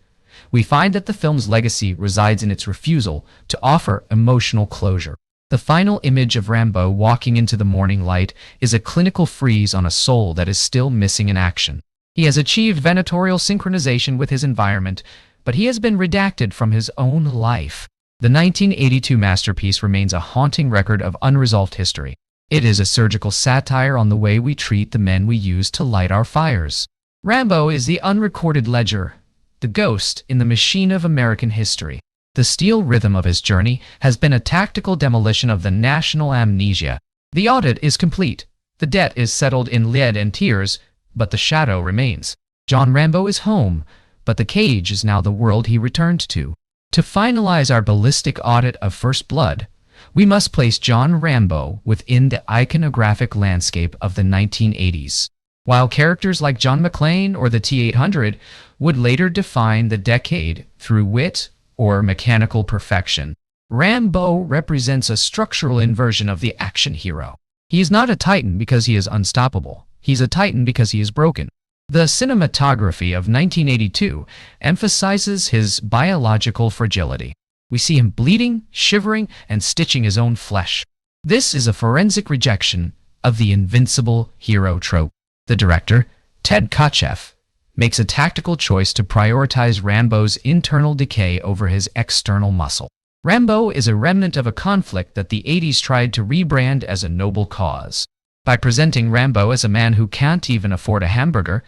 we find that the film's legacy resides in its refusal to offer emotional closure. The final image of Rambo walking into the morning light is a clinical freeze on a soul that is still missing in action. He has achieved venatorial synchronization with his environment, but he has been redacted from his own life. The 1982 masterpiece remains a haunting record of unresolved history. It is a surgical satire on the way we treat the men we use to light our fires. Rambo is the unrecorded ledger, the ghost in the machine of American history. The steel rhythm of his journey has been a tactical demolition of the national amnesia. The audit is complete. The debt is settled in lead and tears, but the shadow remains. John Rambo is home, but the cage is now the world he returned to. To finalize our ballistic audit of First Blood, we must place John Rambo within the iconographic landscape of the 1980s. While characters like John McClane or the T-800 would later define the decade through wit or mechanical perfection, Rambo represents a structural inversion of the action hero. He is not a titan because he is unstoppable. He's a titan because he is broken. The cinematography of 1982 emphasizes his biological fragility. We see him bleeding, shivering, and stitching his own flesh. This is a forensic rejection of the invincible hero trope. The director, Ted Kotcheff, makes a tactical choice to prioritize Rambo's internal decay over his external muscle. Rambo is a remnant of a conflict that the 80s tried to rebrand as a noble cause. By presenting Rambo as a man who can't even afford a hamburger,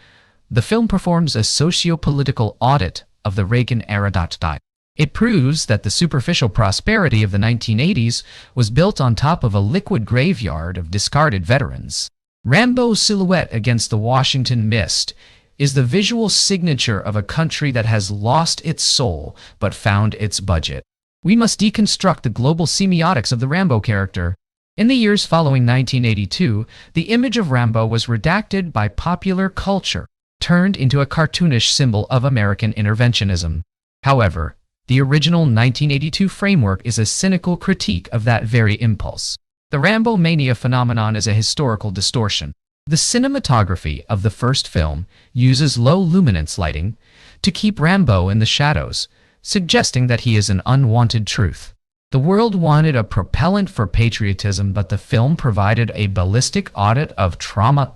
the film performs a socio-political audit of the Reagan-era diet. It proves that the superficial prosperity of the 1980s was built on top of a liquid graveyard of discarded veterans. Rambo's silhouette against the Washington mist is the visual signature of a country that has lost its soul but found its budget. We must deconstruct the global semiotics of the Rambo character. In the years following 1982, the image of Rambo was redacted by popular culture, turned into a cartoonish symbol of American interventionism. However, the original 1982 framework is a cynical critique of that very impulse. The Rambo mania phenomenon is a historical distortion. The cinematography of the first film uses low luminance lighting to keep Rambo in the shadows, suggesting that he is an unwanted truth. The world wanted a propellant for patriotism, but the film provided a ballistic audit of trauma.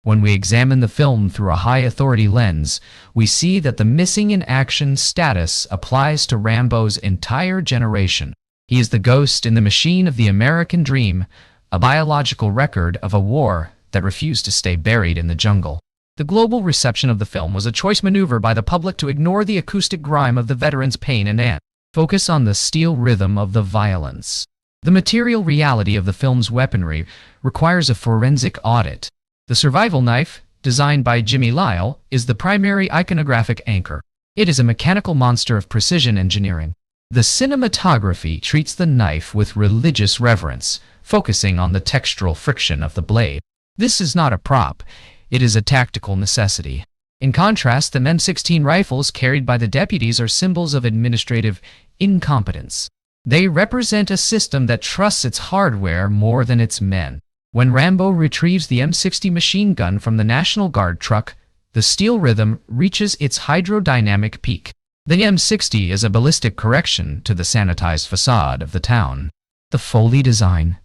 When we examine the film through a high-authority lens, we see that the missing-in-action status applies to Rambo's entire generation. He is the ghost in the machine of the American dream, a biological record of a war that refused to stay buried in the jungle. The global reception of the film was a choice maneuver by the public to ignore the acoustic grime of the veterans' pain and focus on the steel rhythm of the violence. The material reality of the film's weaponry requires a forensic audit. The survival knife, designed by Jimmy Lyle, is the primary iconographic anchor. It is a mechanical monster of precision engineering. The cinematography treats the knife with religious reverence, focusing on the textural friction of the blade. This is not a prop. It is a tactical necessity. In contrast, the M16 rifles carried by the deputies are symbols of administrative incompetence. They represent a system that trusts its hardware more than its men. When Rambo retrieves the M60 machine gun from the National Guard truck, the steel rhythm reaches its hydrodynamic peak. The M60 is a ballistic correction to the sanitized facade of the town. The Foley design,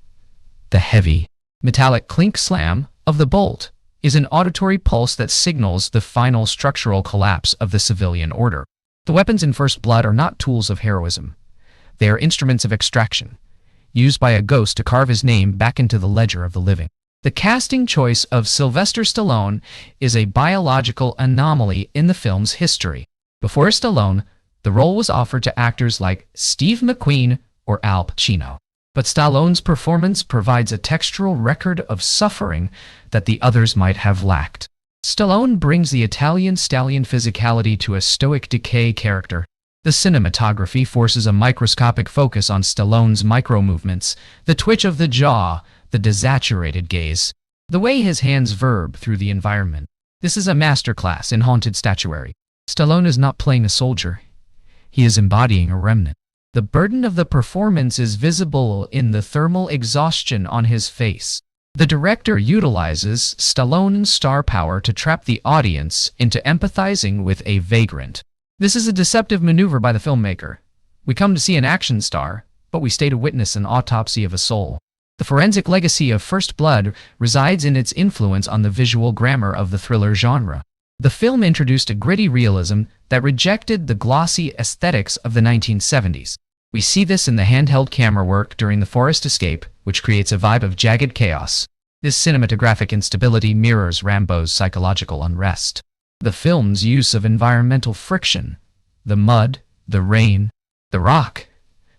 the heavy, metallic clink-slam of the bolt, is an auditory pulse that signals the final structural collapse of the civilian order. The weapons in First Blood are not tools of heroism. They are instruments of extraction, used by a ghost to carve his name back into the ledger of the living. The casting choice of Sylvester Stallone is a biological anomaly in the film's history. Before Stallone, the role was offered to actors like Steve McQueen or Al Pacino. But Stallone's performance provides a textural record of suffering that the others might have lacked. Stallone brings the Italian stallion physicality to a stoic decay character. The cinematography forces a microscopic focus on Stallone's micro-movements, the twitch of the jaw, the desaturated gaze, the way his hands verb through the environment. This is a masterclass in haunted statuary. Stallone is not playing a soldier. He is embodying a remnant. The burden of the performance is visible in the thermal exhaustion on his face. The director utilizes Stallone's star power to trap the audience into empathizing with a vagrant. This is a deceptive maneuver by the filmmaker. We come to see an action star, but we stay to witness an autopsy of a soul. The forensic legacy of First Blood resides in its influence on the visual grammar of the thriller genre. The film introduced a gritty realism that rejected the glossy aesthetics of the 1970s. We see this in the handheld camera work during the forest escape, which creates a vibe of jagged chaos. This cinematographic instability mirrors Rambo's psychological unrest. The film's use of environmental friction, the mud, the rain, the rock,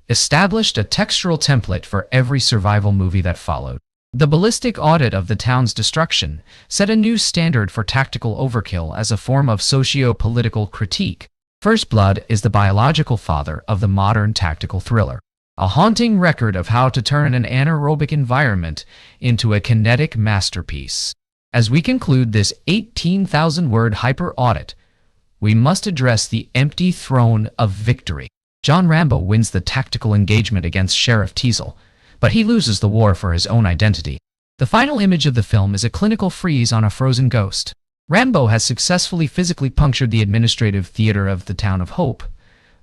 established a textural template for every survival movie that followed. The ballistic audit of the town's destruction set a new standard for tactical overkill as a form of socio-political critique. First Blood is the biological father of the modern tactical thriller, a haunting record of how to turn an anaerobic environment into a kinetic masterpiece. As we conclude this 18,000-word hyper-audit, we must address the empty throne of victory. John Rambo wins the tactical engagement against Sheriff Teasel, but he loses the war for his own identity. The final image of the film is a clinical freeze on a frozen ghost. Rambo has successfully physically punctured the administrative theater of the town of Hope,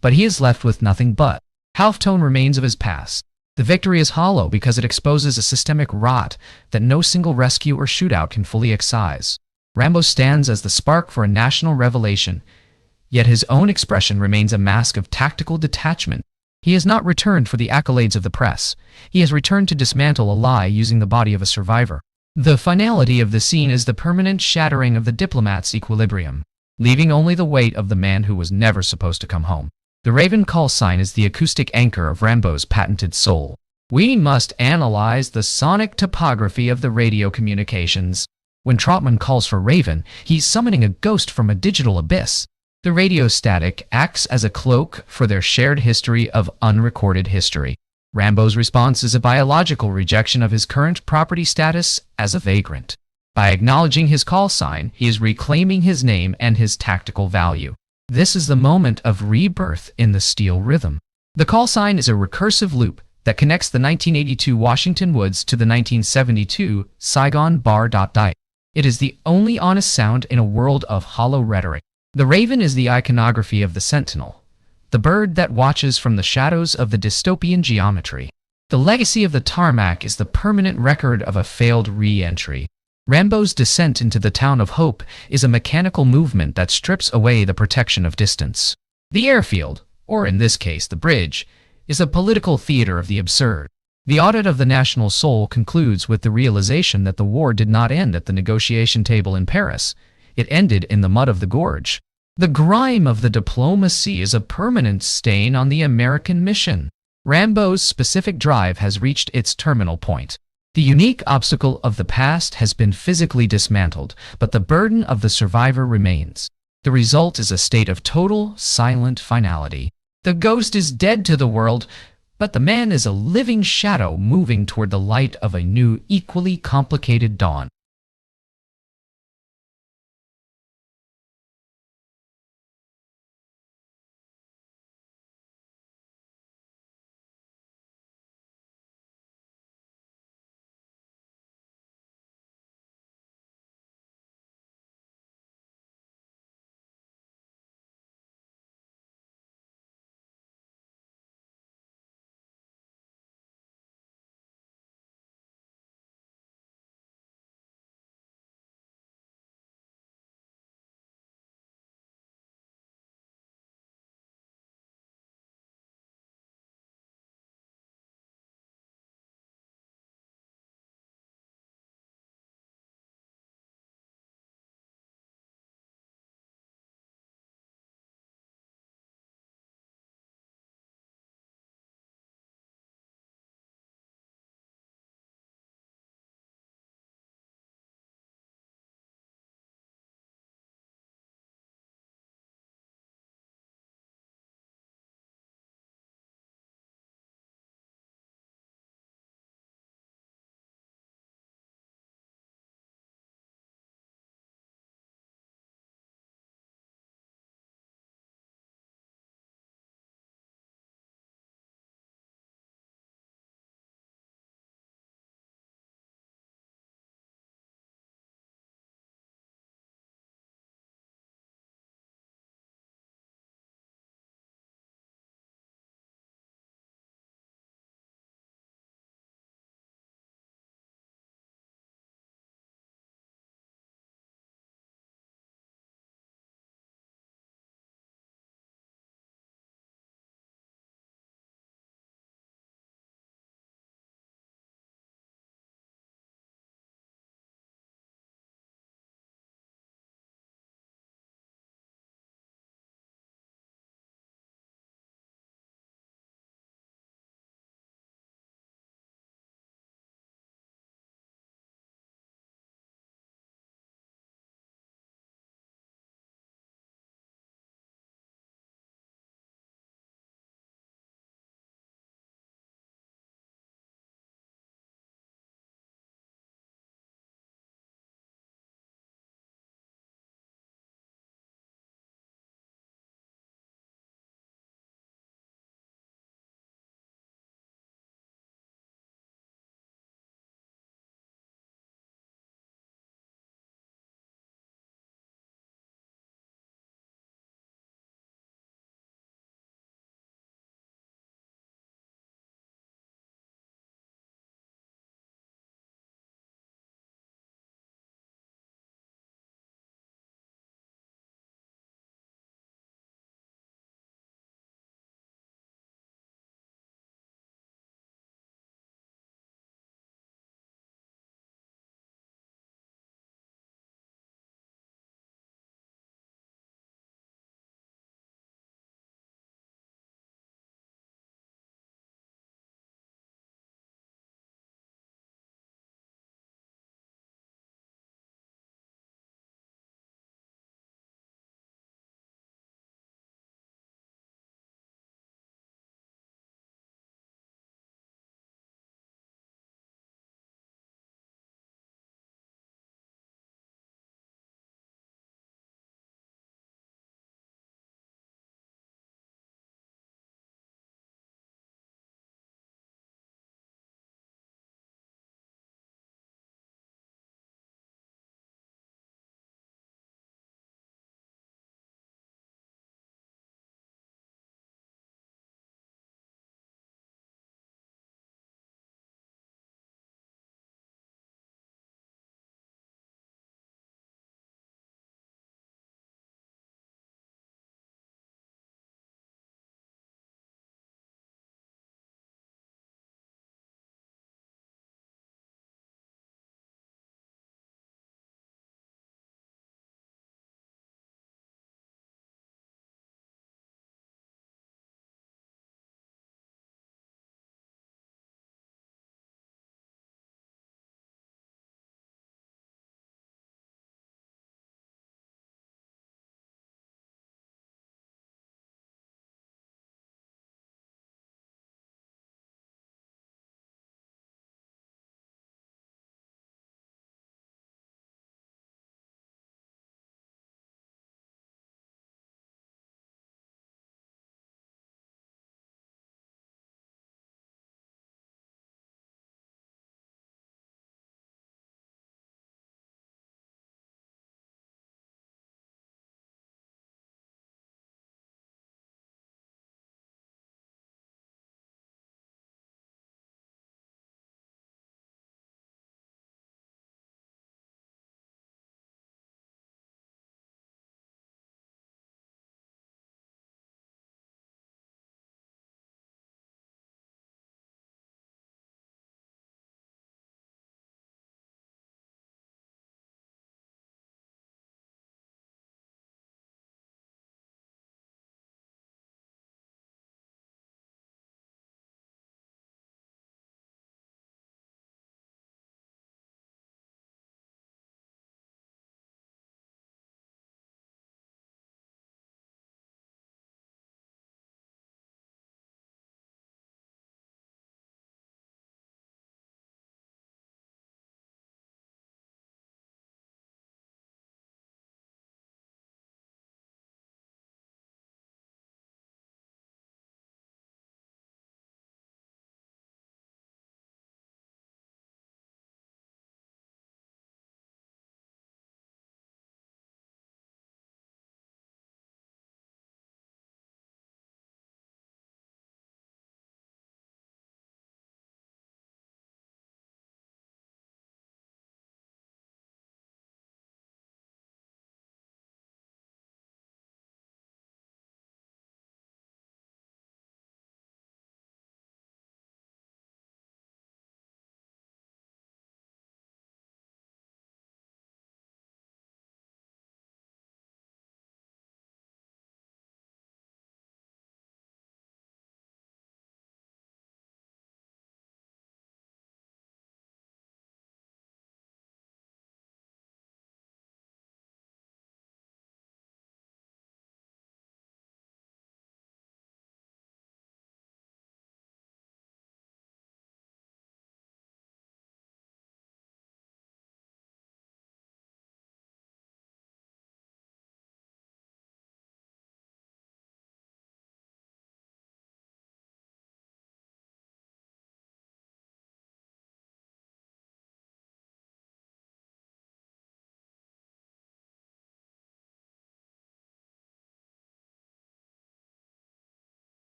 but he is left with nothing but half-tone remains of his past. The victory is hollow because it exposes a systemic rot that no single rescue or shootout can fully excise. Rambo stands as the spark for a national revelation, yet his own expression remains a mask of tactical detachment. He has not returned for the accolades of the press. He has returned to dismantle a lie using the body of a survivor. The finality of the scene is the permanent shattering of the diplomat's equilibrium, leaving only the weight of the man who was never supposed to come home. The Raven call sign is the acoustic anchor of Rambo's patented soul. We must analyze the sonic topography of the radio communications. When Trautman calls for Raven, he's summoning a ghost from a digital abyss. The radio static acts as a cloak for their shared history of unrecorded history. Rambo's response is a biological rejection of his current property status as a vagrant. By acknowledging his call sign, he is reclaiming his name and his tactical value. This is the moment of rebirth in the steel rhythm. The call sign is a recursive loop that connects the 1982 Washington Woods to the 1972 Saigon bar. It is the only honest sound in a world of hollow rhetoric. The Raven is the iconography of the Sentinel, the bird that watches from the shadows of the dystopian geometry. The legacy of the tarmac is the permanent record of a failed re-entry. Rambo's descent into the town of Hope is a mechanical movement that strips away the protection of distance. The airfield, or in this case the bridge, is a political theater of the absurd. The audit of the national soul concludes with the realization that the war did not end at the negotiation table in Paris. It ended in the mud of the gorge. The grime of the diplomacy is a permanent stain on the American mission. Rambo's specific drive has reached its terminal point. The unique obstacle of the past has been physically dismantled, but the burden of the survivor remains. The result is a state of total, silent finality. The ghost is dead to the world, but the man is a living shadow moving toward the light of a new, equally complicated dawn.